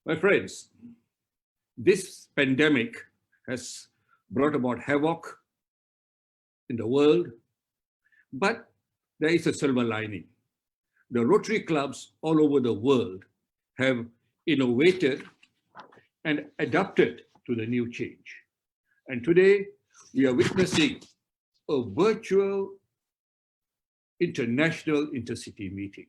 My friends, this pandemic has brought about havoc in the world, but there is a silver lining. The Rotary clubs all over the world have innovated and adapted to the new change. And today we are witnessing a virtual international intercity meeting.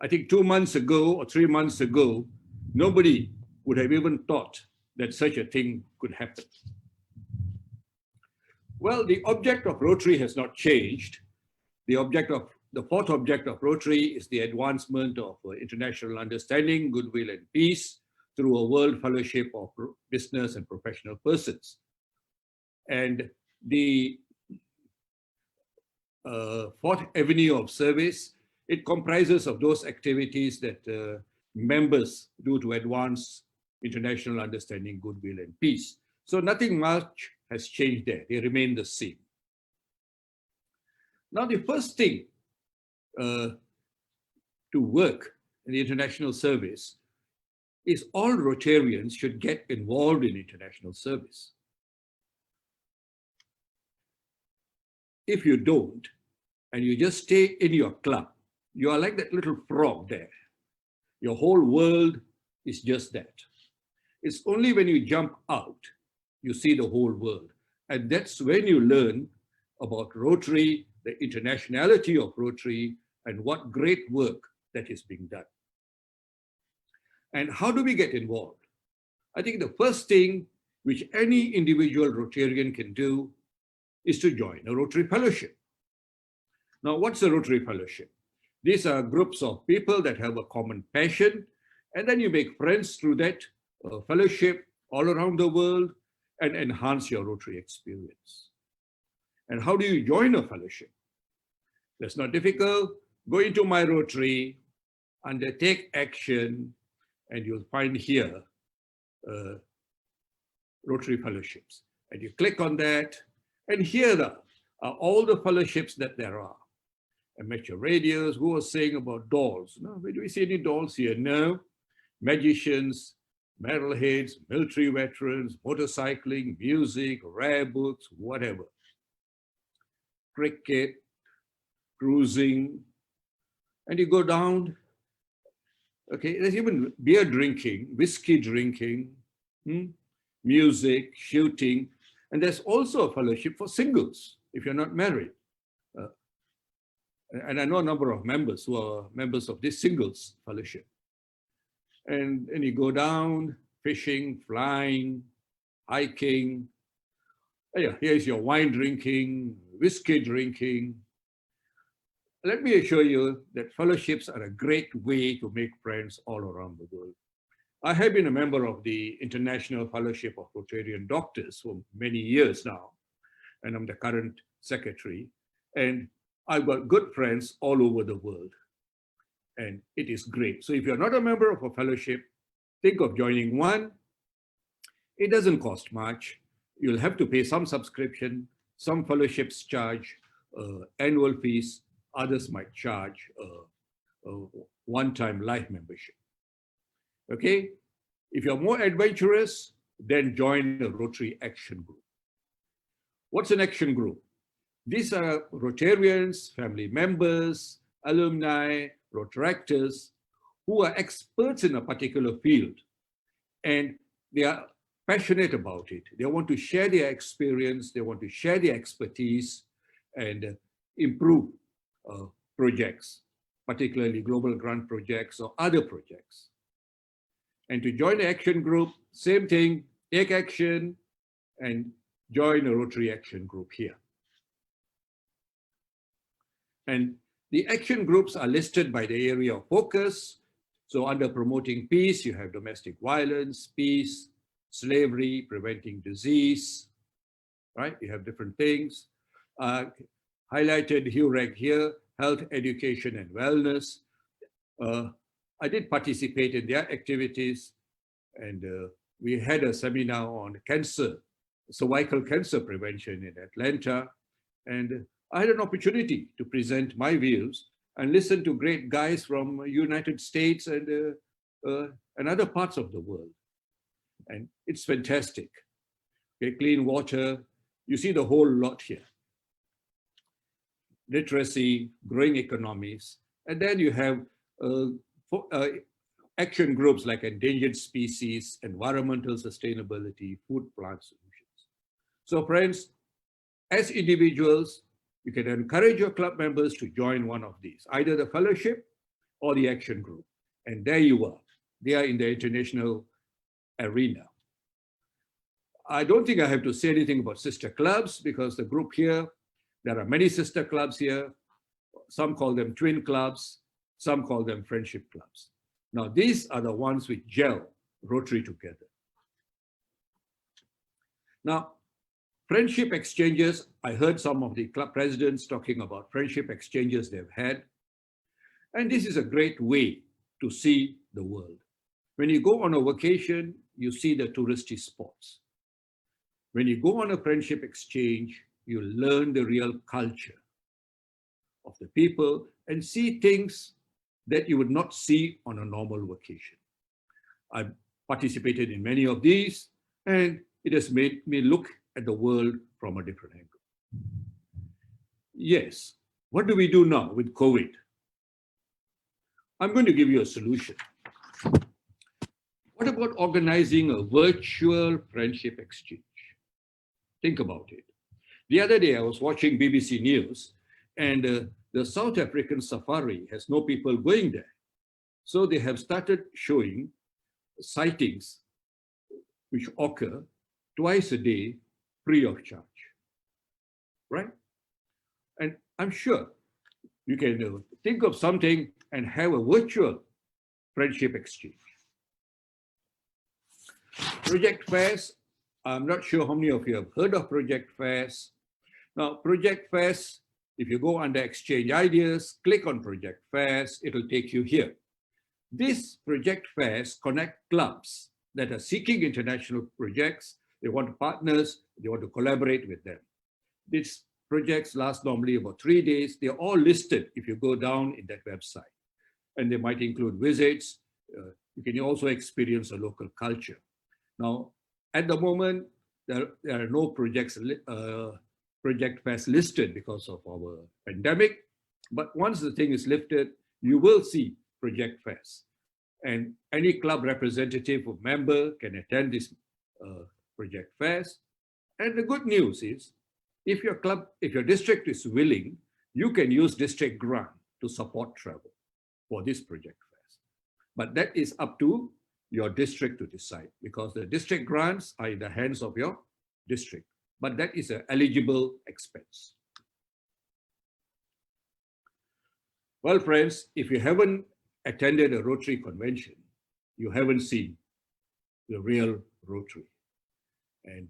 I think 2 months ago or 3 months ago, nobody would have even thought that such a thing could happen. Well, the object of Rotary has not changed. The fourth object of Rotary is the advancement of international understanding, goodwill, and peace through a world fellowship of business and professional persons. And the fourth avenue of service, it comprises of those activities that members do to advance international understanding, goodwill, and peace. So nothing much has changed there. They remain the same. Now, the first thing to work in the international service is all Rotarians should get involved in international service. If you don't, and you just stay in your club, you are like that little frog there. Your whole world is just that. It's only when you jump out, you see the whole world. And that's when you learn about Rotary, the internationality of Rotary, and what great work that is being done. And how do we get involved? I think the first thing which any individual Rotarian can do is to join a Rotary Fellowship. Now, what's a Rotary Fellowship? These are groups of people that have a common passion, and then you make friends through that fellowship all around the world and enhance your Rotary experience. And how do you join a fellowship? That's not difficult. Go into My Rotary, undertake action, and you'll find here Rotary Fellowships. And you click on that, and here are all the fellowships that there are. Amateur radios, who was saying about dolls? No, where do we see any dolls here? No. Magicians, metalheads, military veterans, motorcycling, music, rare books, whatever. Cricket, cruising, and you go down. Okay, there's even beer drinking, whiskey drinking, music, shooting. And there's also a fellowship for singles, if you're not married. And I know a number of members who are members of this singles fellowship. And you go down, fishing, flying, hiking. Yeah, here's your wine drinking, whiskey drinking. Let me assure you that fellowships are a great way to make friends all around the world. I have been a member of the International Fellowship of Rotarian Doctors for many years now, and I'm the current secretary. And I've got good friends all over the world, and it is great. So if you're not a member of a fellowship, think of joining one. It doesn't cost much. You'll have to pay some subscription. Some fellowships charge annual fees. Others might charge a one-time life membership. Okay? If you're more adventurous, then join a Rotary Action Group. What's an action group? These are Rotarians, family members, alumni, Rotaractors who are experts in a particular field, and they are passionate about it. They want to share their experience, they want to share their expertise and improve projects, particularly global grant projects or other projects. And to join the action group, same thing, take action and join a Rotary Action Group here. And the action groups are listed by the area of focus. So under promoting peace, you have domestic violence, peace, slavery, preventing disease, right? You have different things. Highlighted HUREC here, health, education, and wellness. I did participate in their activities, and we had a seminar on cancer, cervical cancer prevention in Atlanta. And I had an opportunity to present my views and listen to great guys from United States and other parts of the world. And it's fantastic. Okay, clean water, you see the whole lot here. Literacy, growing economies, and then you have action groups like endangered species, environmental sustainability, food plant solutions. So friends, as individuals, you can encourage your club members to join one of these, either the fellowship or the action group. And there you are. They are in the international arena. I don't think I have to say anything about sister clubs because the group here, there are many sister clubs here. Some call them twin clubs. Some call them friendship clubs. Now, these are the ones which gel Rotary together. Now, friendship exchanges, I heard some of the club presidents talking about friendship exchanges they've had. And this is a great way to see the world. When you go on a vacation, you see the touristy spots. When you go on a friendship exchange, you learn the real culture of the people and see things that you would not see on a normal vacation. I've participated in many of these, and it has made me look at the world from a different angle. Yes, what do we do now with COVID? I'm going to give you a solution. What about organizing a virtual friendship exchange? Think about it. The other day I was watching BBC News, and the South African safari has no people going there. So they have started showing sightings which occur twice a day free of charge, right? And I'm sure you can think of something and have a virtual friendship exchange. Project fairs, I'm not sure how many of you have heard of project fairs. Now, project fairs, if you go under exchange ideas, click on project fairs, it'll take you here. These project fairs connect clubs that are seeking international projects. They want partners, they want to collaborate with them. These projects last normally about 3 days. They're all listed if you go down in that website. And they might include visits. You can also experience a local culture. Now, at the moment, there are no project fairs listed because of our pandemic. But once the thing is lifted, you will see project fairs. And any club representative or member can attend these project fairs And the good news is, if your district is willing, you can use district grant to support travel for this project fairs. But that is up to your district to decide, because the district grants are in the hands of your district, but that is an eligible expense. Well, friends, if you haven't attended a Rotary convention, you haven't seen the real Rotary. And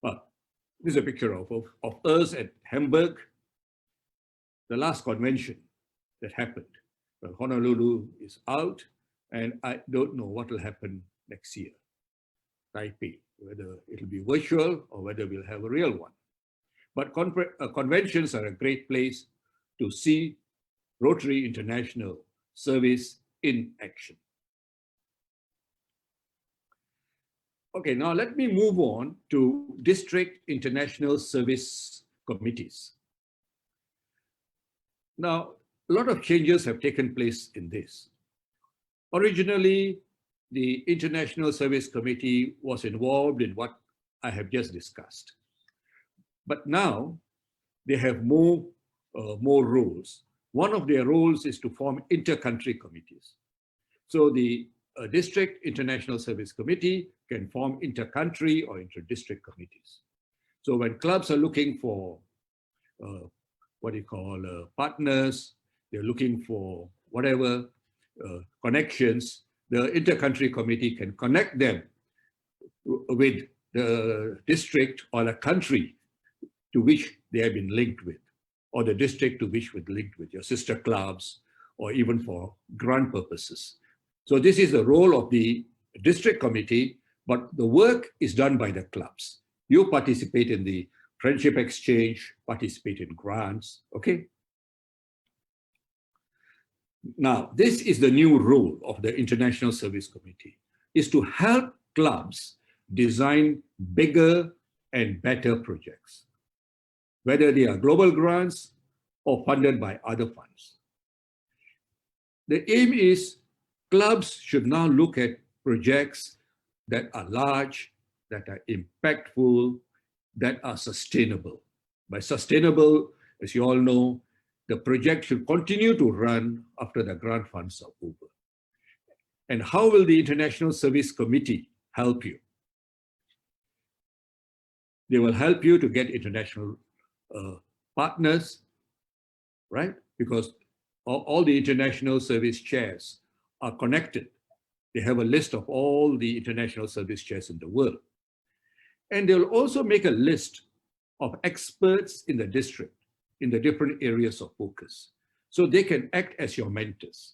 well, this is a picture of us at Hamburg, the last convention that happened. Well, Honolulu is out, and I don't know what will happen next year. Taipei, whether it'll be virtual or whether we'll have a real one. But conventions are a great place to see Rotary International service in action. Okay, now let me move on to district international service committees. Now, a lot of changes have taken place in this. Originally, the International Service Committee was involved in what I have just discussed. But now they have more roles. One of their roles is to form inter-country committees. So the District International Service Committee can form inter-country or inter-district committees. So when clubs are looking for partners, they're looking for whatever connections, the inter-country committee can connect them with the district or the country to which they have been linked with, or the district to which we're linked with, your sister clubs, or even for grant purposes. So this is the role of the district committee, but the work is done by the clubs. You participate in the friendship exchange, participate in grants, okay? Now, this is the new role of the International Service Committee, is to help clubs design bigger and better projects, whether they are global grants or funded by other funds. The aim is clubs should now look at projects that are large, that are impactful, that are sustainable. By sustainable, as you all know, the project should continue to run after the grant funds are over. And how will the International Service Committee help you? They will help you to get international partners, right? Because all the international service chairs are connected. They have a list of all the international service chairs in the world. And they'll also make a list of experts in the district in the different areas of focus, so they can act as your mentors.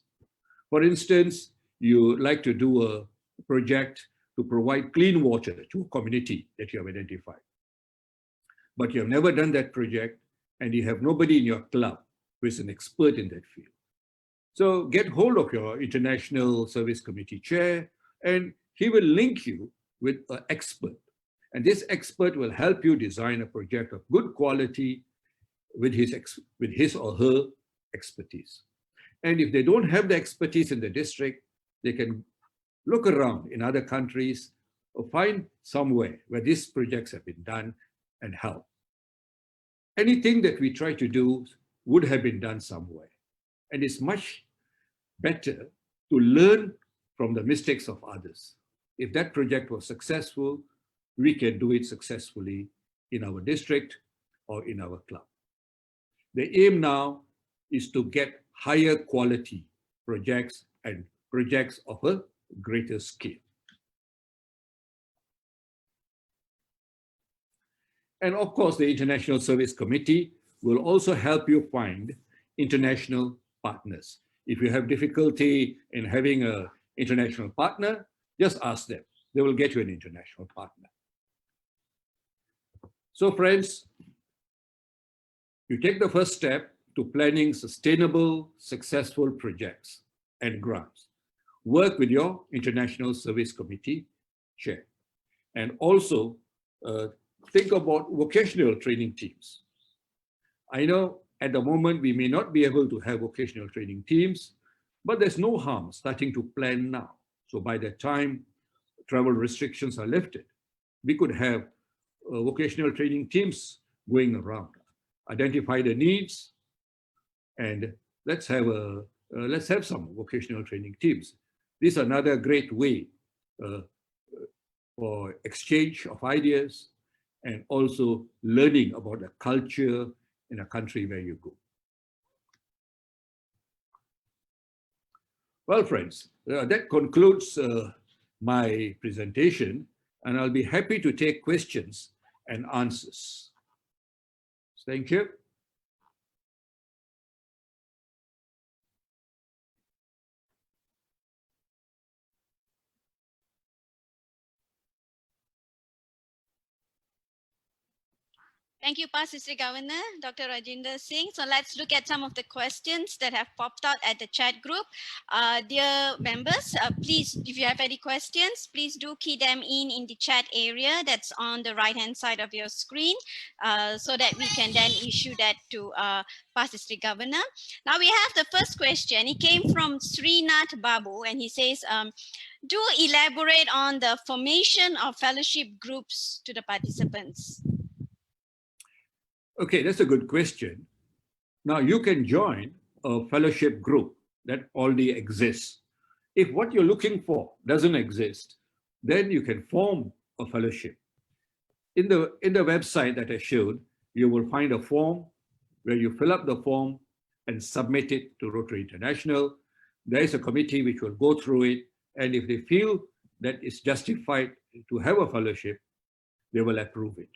For instance, you like to do a project to provide clean water to a community that you have identified, but you have never done that project and you have nobody in your club who is an expert in that field. So get hold of your International Service Committee chair, and he will link you with an expert. And this expert will help you design a project of good quality with his or her expertise. And if they don't have the expertise in the district, they can look around in other countries or find somewhere where these projects have been done and help. Anything that we try to do would have been done somewhere. And it's much better to learn from the mistakes of others. If that project was successful, we can do it successfully in our district or in our club. The aim now is to get higher quality projects and projects of a greater scale. And of course, the International Service Committee will also help you find international partners. If you have difficulty in having an international partner, just ask them. They will get you an international partner. So friends, you take the first step to planning sustainable, successful projects and grants. Work with your International Service Committee chair. And also think about vocational training teams. I know at the moment we may not be able to have vocational training teams, but there's no harm starting to plan now. So by the time travel restrictions are lifted, we could have vocational training teams going around. Identify the needs, and let's have some vocational training teams. This is another great way for exchange of ideas and also learning about the culture in a country where you go. Well, friends, that concludes my presentation, and I'll be happy to take questions and answers. Thank you. Thank you, Past District Governor, Dr. Rajindar Singh. So let's look at some of the questions that have popped out at the chat group. Dear members, please, if you have any questions, please do key them in the chat area that's on the right-hand side of your screen so that we can then issue that to Past District Governor. Now we have the first question. It came from Srinath Babu, and he says, do elaborate on the formation of fellowship groups to the participants. Okay, that's a good question. Now you can join a fellowship group that already exists. If what you're looking for doesn't exist, then you can form a fellowship. In the website that I showed, you will find a form where you fill up the form and submit it to Rotary International. There is a committee which will go through it, and if they feel that it's justified to have a fellowship, they will approve it.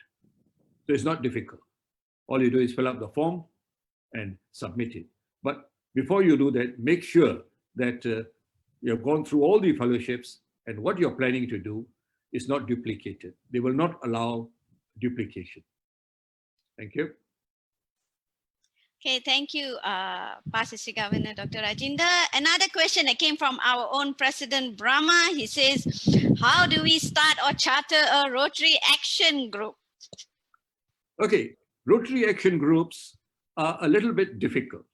So it's not difficult. All you do is fill up the form and submit it. But before you do that, make sure that you have gone through all the fellowships, and what you're planning to do is not duplicated. They will not allow duplication. Thank you. Okay, thank you, Past District Governor Dr. Rajindar. Another question that came from our own President Brahma. He says, how do we start or charter a Rotary Action Group? Okay, Rotary Action Groups are a little bit difficult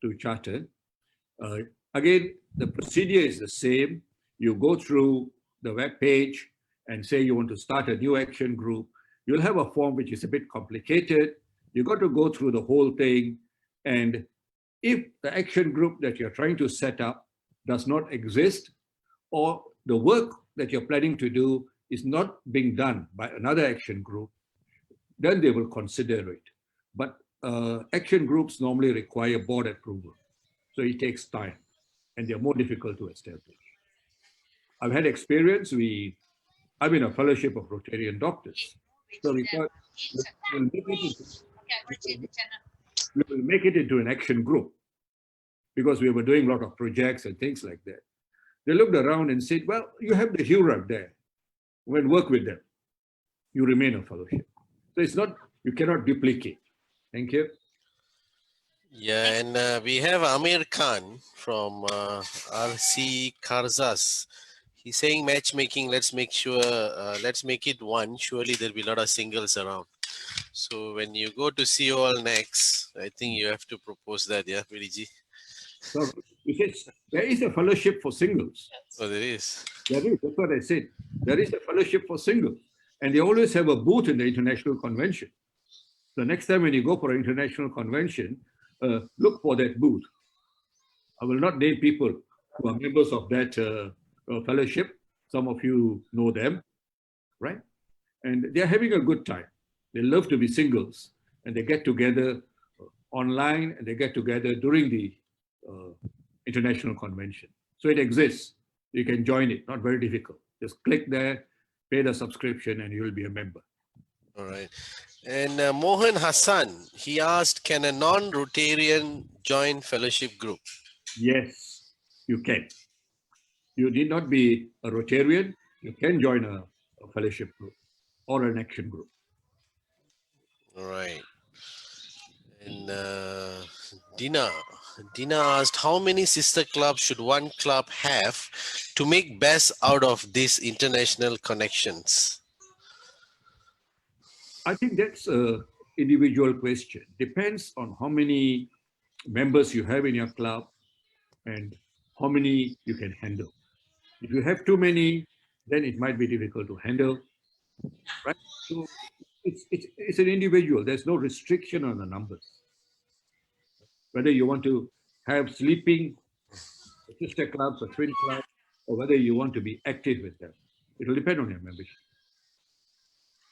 to charter. Again, the procedure is the same. You go through the web page and say you want to start a new action group. You'll have a form which is a bit complicated. You got to go through the whole thing. And if the action group that you're trying to set up does not exist, or the work that you're planning to do is not being done by another action group, then they will consider it. But action groups normally require board approval. So it takes time, and they're more difficult to establish. I've had experience. I'm in a fellowship of Rotarian doctors. So we thought we will make it into an action group because we were doing a lot of projects and things like that. They looked around and said, well, you have the HURAC there. When work with them, you remain a fellowship. So it's not, you cannot duplicate. Thank you. Yeah, and we have Amir Khan from RC Karzas. He's saying matchmaking, let's make sure, let's make it one. Surely there'll be a lot of singles around. So when you go to see you all next, I think you have to propose that, yeah, Viriji? So there is a fellowship for singles. Oh, there is. There is, that's what I said. There is a fellowship for singles. And they always have a booth in the International Convention. So next time when you go for an international convention, look for that booth. I will not name people who are members of that fellowship. Some of you know them, right? And they're having a good time. They love to be singles, and they get together online, and they get together during the international convention. So it exists. You can join it, not very difficult. Just click there, pay the subscription, and you'll be a member. All right. And Mohan Hassan, he asked, can a non-Rotarian join fellowship group? Yes, you can. You need not be a Rotarian. You can join a fellowship group or an action group. All right. And Dina asked, how many sister clubs should one club have to make best out of these international connections? I think that's an individual question. Depends on how many members you have in your club and how many you can handle. If you have too many, then it might be difficult to handle. right? So it's an individual. There's no restriction on the numbers. Whether you want to have sleeping sister clubs or twin clubs, or whether you want to be active with them. It'll depend on your membership.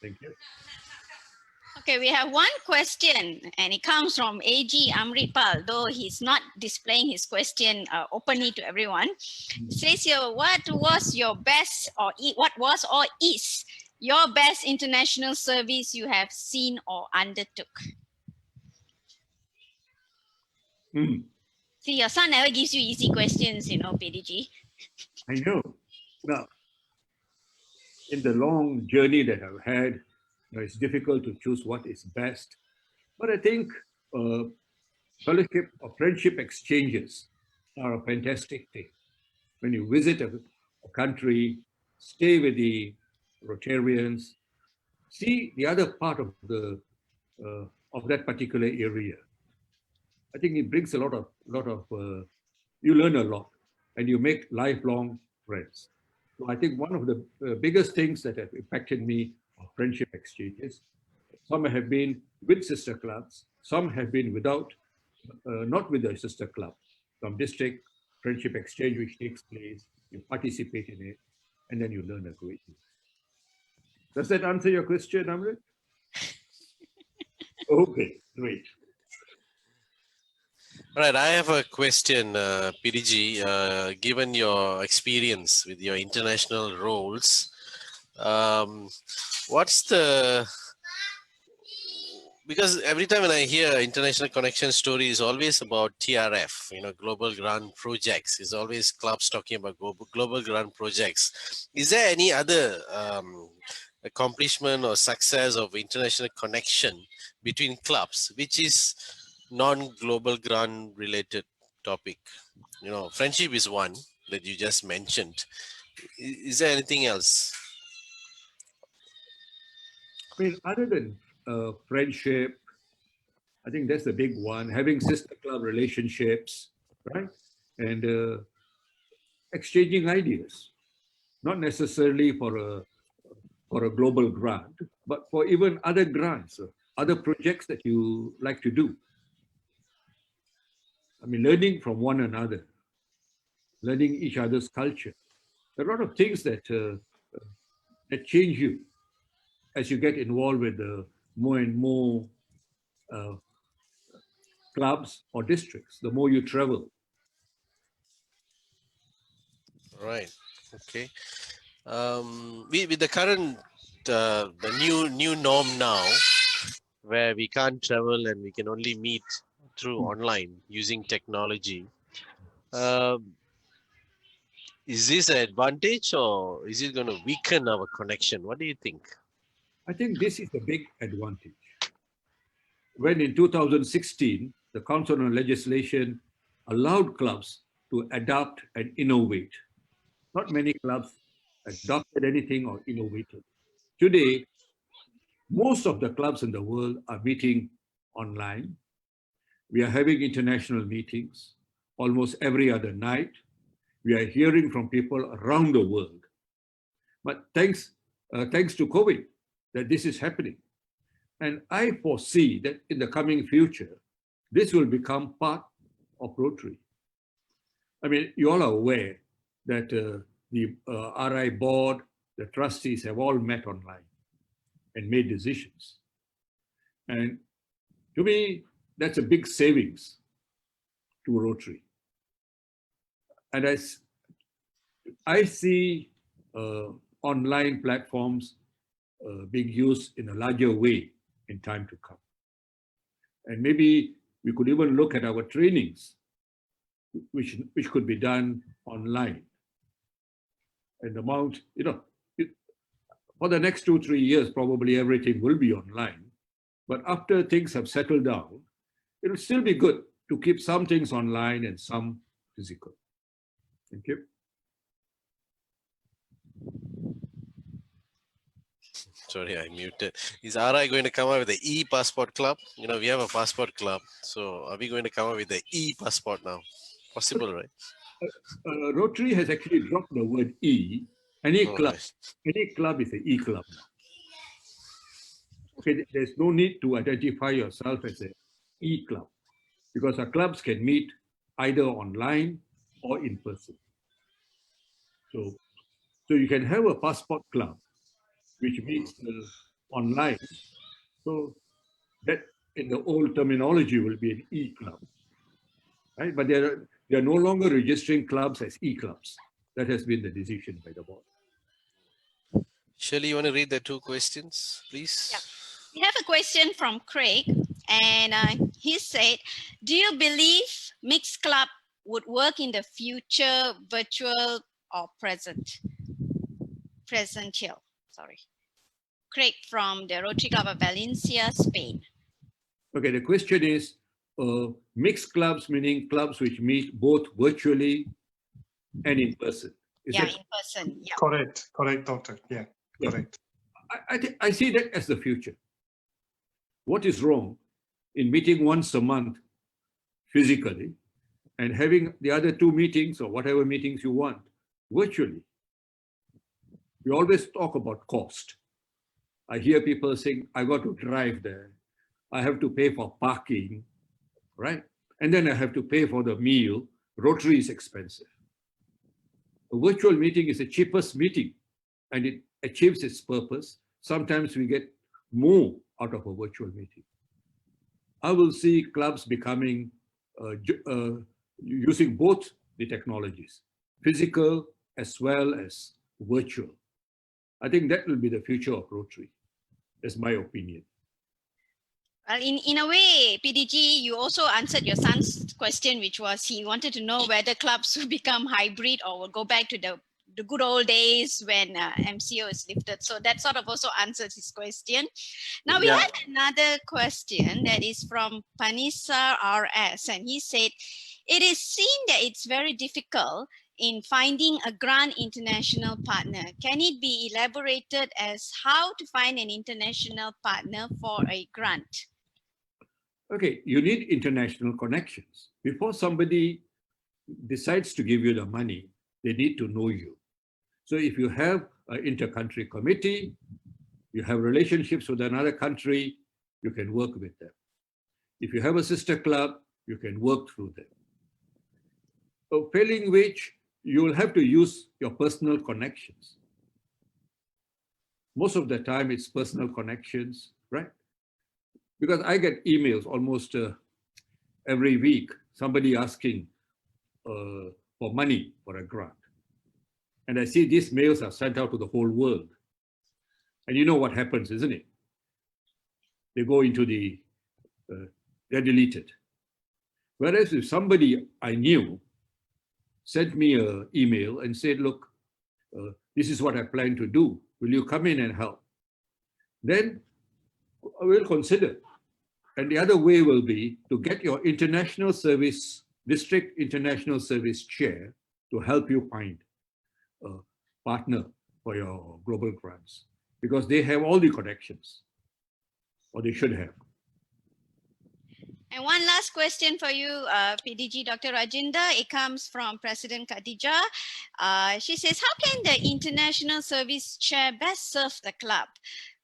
Thank you. Okay, we have one question, and it comes from AG Amritpal, though he's not displaying his question openly to everyone. It says here, what was your best or what was or is your best international service you have seen or undertook? See, your son never gives you easy questions, you know, PDG. I know. Now, in the long journey that I've had, it's difficult to choose what is best. But I think fellowship or friendship exchanges are a fantastic thing. When you visit a country, stay with the Rotarians, see the other part of that particular area. I think it brings a lot of you learn a lot and you make lifelong friends. So I think one of the biggest things that have impacted me are friendship exchanges. Some have been with sister clubs, some have been without, not with a sister club. Some district friendship exchange which takes place, you participate in it, and then you learn a great deal. Does that answer your question, Amrit? Okay, great. All right, I have a question, PDG. Given your experience with your international roles, what's the, because every time when I hear international connection story is always about TRF, you know, global grant projects. It's always clubs talking about global grant projects. Is there any other accomplishment or success of international connection between clubs, which is non-global grant related topic? You know, friendship is one that you just mentioned. Is there anything else? I mean, other than friendship, I think that's the big one. Having sister club relationships, right? And exchanging ideas, not necessarily for a global grant, but for even other grants, other projects that you like to do. I mean, learning from one another, learning each other's culture. There are a lot of things that that change you as you get involved with more and more clubs or districts, the more you travel. Right. Okay. With the current the new norm now, where we can't travel and we can only meet through online using technology, is this an advantage or is it going to weaken our connection? What do you think? I think this is a big advantage. When in 2016, the Council on Legislation allowed clubs to adapt and innovate. Not many clubs adopted anything or innovated. Today, most of the clubs in the world are meeting online. We are having international meetings almost every other night. We are hearing from people around the world. But thanks to COVID, that this is happening. And I foresee that in the coming future, this will become part of Rotary. I mean, you all are aware that the RI board, the trustees have all met online and made decisions. And to me, that's a big savings to Rotary. And as I see online platforms being used in a larger way in time to come. And maybe we could even look at our trainings, which could be done online. And the amount, you know, for the next 2-3 years, probably everything will be online. But after things have settled down, it'll still be good to keep some things online and some physical. Thank you. Sorry, I muted. Is RI going to come up with the e-passport club? You know, we have a passport club. So are we going to come up with the e-passport now? Possible, right? Rotary has actually dropped the word E. Any club is an e-club now. Okay, there's no need to identify yourself as an e-club because our clubs can meet either online or in person. So you can have a passport club which meets online. So that in the old terminology will be an e-club, right? But they're no longer registering clubs as e-clubs. That has been the decision by the board. Shirley, you want to read the two questions, please? Yeah. We have a question from Craig, and he said, do you believe mixed club would work in the future, virtual or present? Presential, sorry. Craig from the Rotary Club of Valencia, Spain. Okay, the question is, mixed clubs meaning clubs which meet both virtually and in person. Is yeah, that in person. Yeah. Correct, doctor. Yeah, correct. I see that as the future. What is wrong in meeting once a month physically and having the other two meetings or whatever meetings you want virtually? We always talk about cost. I hear people saying, I got to drive there. I have to pay for parking, right? And then I have to pay for the meal. Rotary is expensive. A virtual meeting is the cheapest meeting and it achieves its purpose. Sometimes we get more out of a virtual meeting. I will see clubs becoming, using both the technologies, physical as well as virtual. I think that will be the future of Rotary. That's my opinion. Well, in a way, PDG, you also answered your son's question, which was he wanted to know whether clubs will become hybrid or will go back to the good old days when MCO is lifted. So that sort of also answers his question. Now we have another question that is from Panisa RS, and he said, it is seen that it's very difficult in finding a grant international partner. Can it be elaborated as how to find an international partner for a grant? Okay, you need international connections. Before somebody decides to give you the money, they need to know you. So if you have an inter-country committee, you have relationships with another country, you can work with them. If you have a sister club, you can work through them. So failing which, you will have to use your personal connections. Most of the time it's personal connections, right? Because I get emails almost every week, somebody asking for money for a grant. And I see these mails are sent out to the whole world. And you know what happens, isn't it? They go into the, they're deleted. Whereas if somebody I knew sent me an email and said, look, this is what I plan to do. Will you come in and help? Then I will consider. And the other way will be to get your international service, district international service chair to help you find a partner for your global grants, because they have all the connections, or they should have. And one last question for you, PDG Dr. Rajindar. It comes from President Khadija. She says, how can the international service chair best serve the club?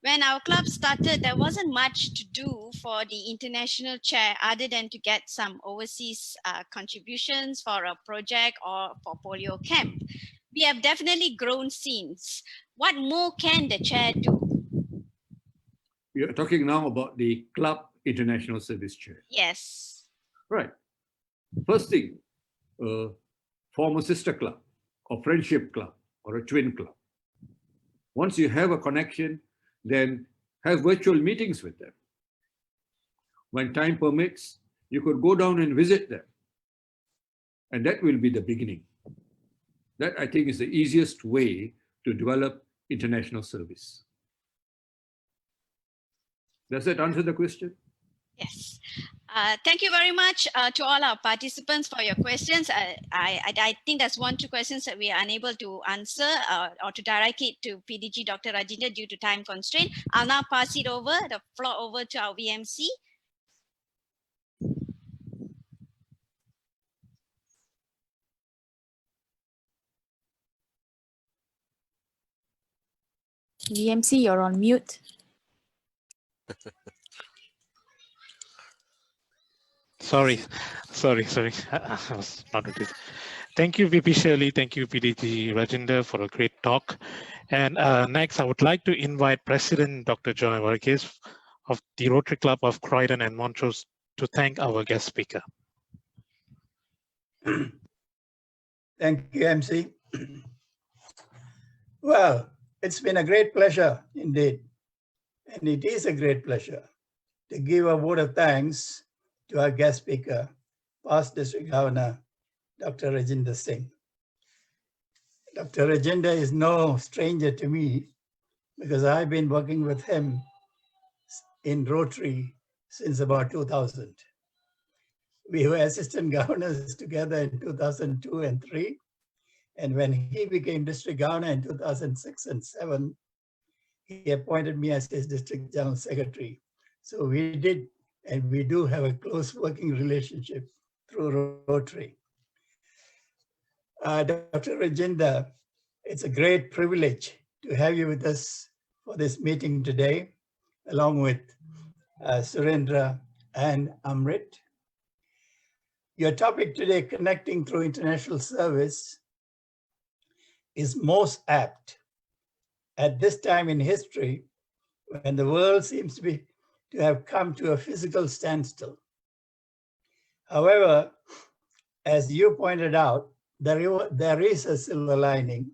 When our club started, there wasn't much to do for the international chair other than to get some overseas contributions for a project or for polio camp. We have definitely grown since. What more can the chair do? We are talking now about the club international service chair. Yes. Right. First thing, form a sister club or friendship club or a twin club. Once you have a connection, then have virtual meetings with them. When time permits, you could go down and visit them. And that will be the beginning. That, I think, is the easiest way to develop international service. Does that answer the question? Yes. Thank you very much to all our participants for your questions. I think that's 1-2 questions that we are unable to answer or to direct it to PDG Dr. Rajindar due to time constraint. I'll now pass it over, the floor over to our VMC. VMC, you're on mute. Sorry. I was not noticed. Thank you, VP Shirley. Thank you, PDG Rajindar, for a great talk. And next, I would like to invite President Dr. Joy Varghese of the Rotary Club of Croydon and Montrose to thank our guest speaker. Thank you, MC. Well, it's been a great pleasure indeed. And it is a great pleasure to give a vote of thanks to our guest speaker, past District Governor, Dr. Rajindar Singh. Dr. Rajindar is no stranger to me because I've been working with him in Rotary since about 2000. We were assistant governors together in 2002 and 3. And when he became district governor in 2006 and 7, he appointed me as his district general secretary. So we did, and we do have a close working relationship through Rotary. Dr. Rajindar, it's a great privilege to have you with us for this meeting today, along with Surendra and Amrit. Your topic today, connecting through international service, is most apt at this time in history when the world seems to have come to a physical standstill. However, as you pointed out, there is a silver lining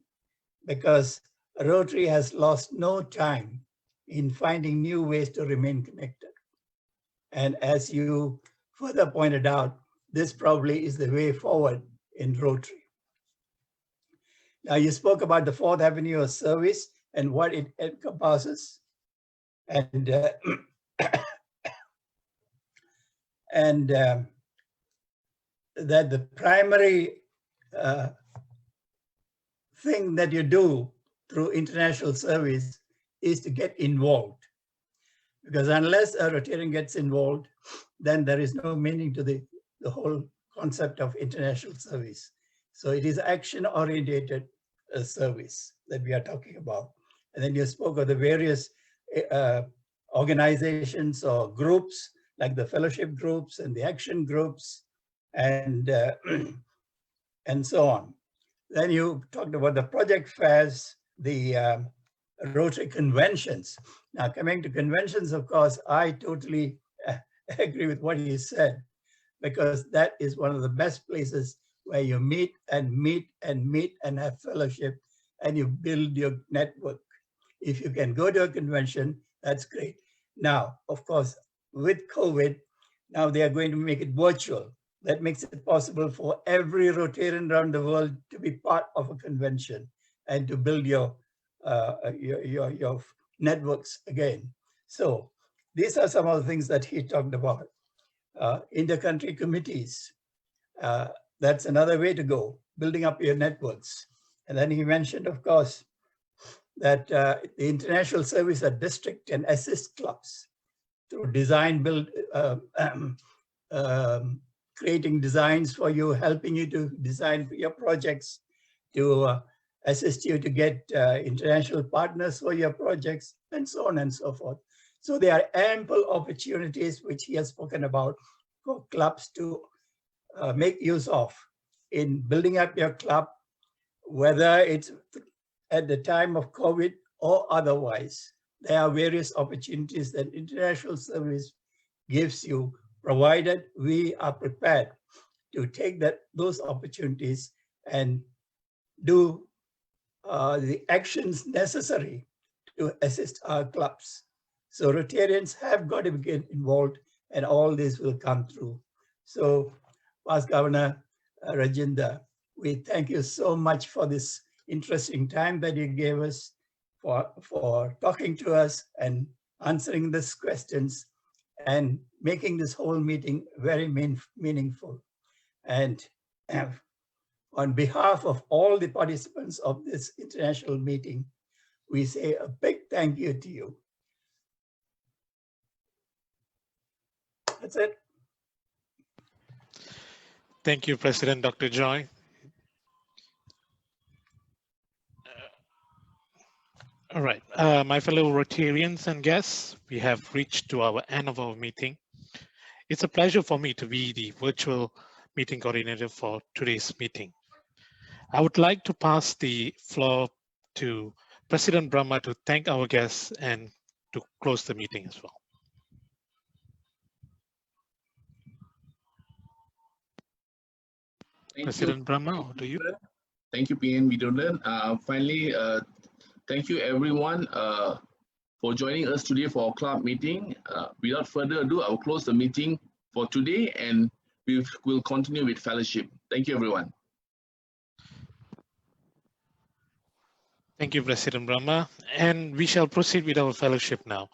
because Rotary has lost no time in finding new ways to remain connected. And as you further pointed out, this probably is the way forward in Rotary. Now, you spoke about the Fourth Avenue of service and what it encompasses. And, that the primary thing that you do through international service is to get involved. Because unless a Rotarian gets involved, then there is no meaning to the whole concept of international service. So it is action-oriented service that we are talking about. And then you spoke of the various organizations or groups, like the fellowship groups and the action groups, and so on. Then you talked about the project fairs, the Rotary conventions. Now, coming to conventions, of course, I totally agree with what you said, because that is one of the best places where you meet and meet and meet and have fellowship and you build your network. If you can go to a convention, that's great. Now, of course, with COVID, now they are going to make it virtual. That makes it possible for every Rotarian around the world to be part of a convention and to build your networks again. So these are some of the things that he talked about. Inter-country committees, that's another way to go, building up your networks. And then he mentioned, of course, that the international service at district and assist clubs through design, build, creating designs for you, helping you to design your projects, to assist you to get international partners for your projects, and so on and so forth. So there are ample opportunities which he has spoken about for clubs to make use of in building up your club, whether it's at the time of COVID or otherwise. There are various opportunities that international service gives you, provided we are prepared to take those opportunities and do the actions necessary to assist our clubs. So Rotarians have got to get involved, and all this will come through. So, Past Governor Rajindar, we thank you so much for this interesting time that you gave us, for talking to us and answering these questions and making this whole meeting very meaningful. And on behalf of all the participants of this international meeting, we say a big thank you to you. That's it. Thank you, President Dr. Joy. All right, my fellow Rotarians and guests, we have reached to our end of our meeting. It's a pleasure for me to be the virtual meeting coordinator for today's meeting. I would like to pass the floor to President Brahma to thank our guests and to close the meeting as well. President Brahma, over to you. Thank you, PN Vidodhan. Finally, thank you everyone for joining us today for our club meeting. Without further ado, I will close the meeting for today and we will continue with fellowship. Thank you, everyone. Thank you, President Brahma. And we shall proceed with our fellowship now.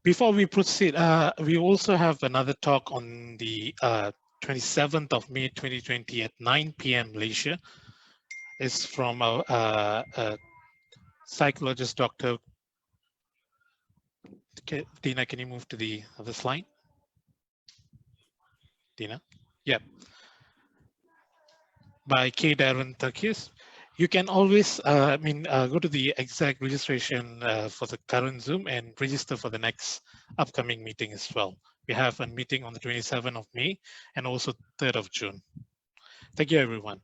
Before we proceed, we also have another talk on the 27th of May 2020 at 9 p.m. Malaysia. It's from our psychologist, Dr. Dina, can you move to the other slide? Dina? Yeah. By K. Darren Turkis. You can always, go to the exact registration for the current Zoom and register for the next upcoming meeting as well. We have a meeting on the 27th of May and also 3rd of June. Thank you, everyone.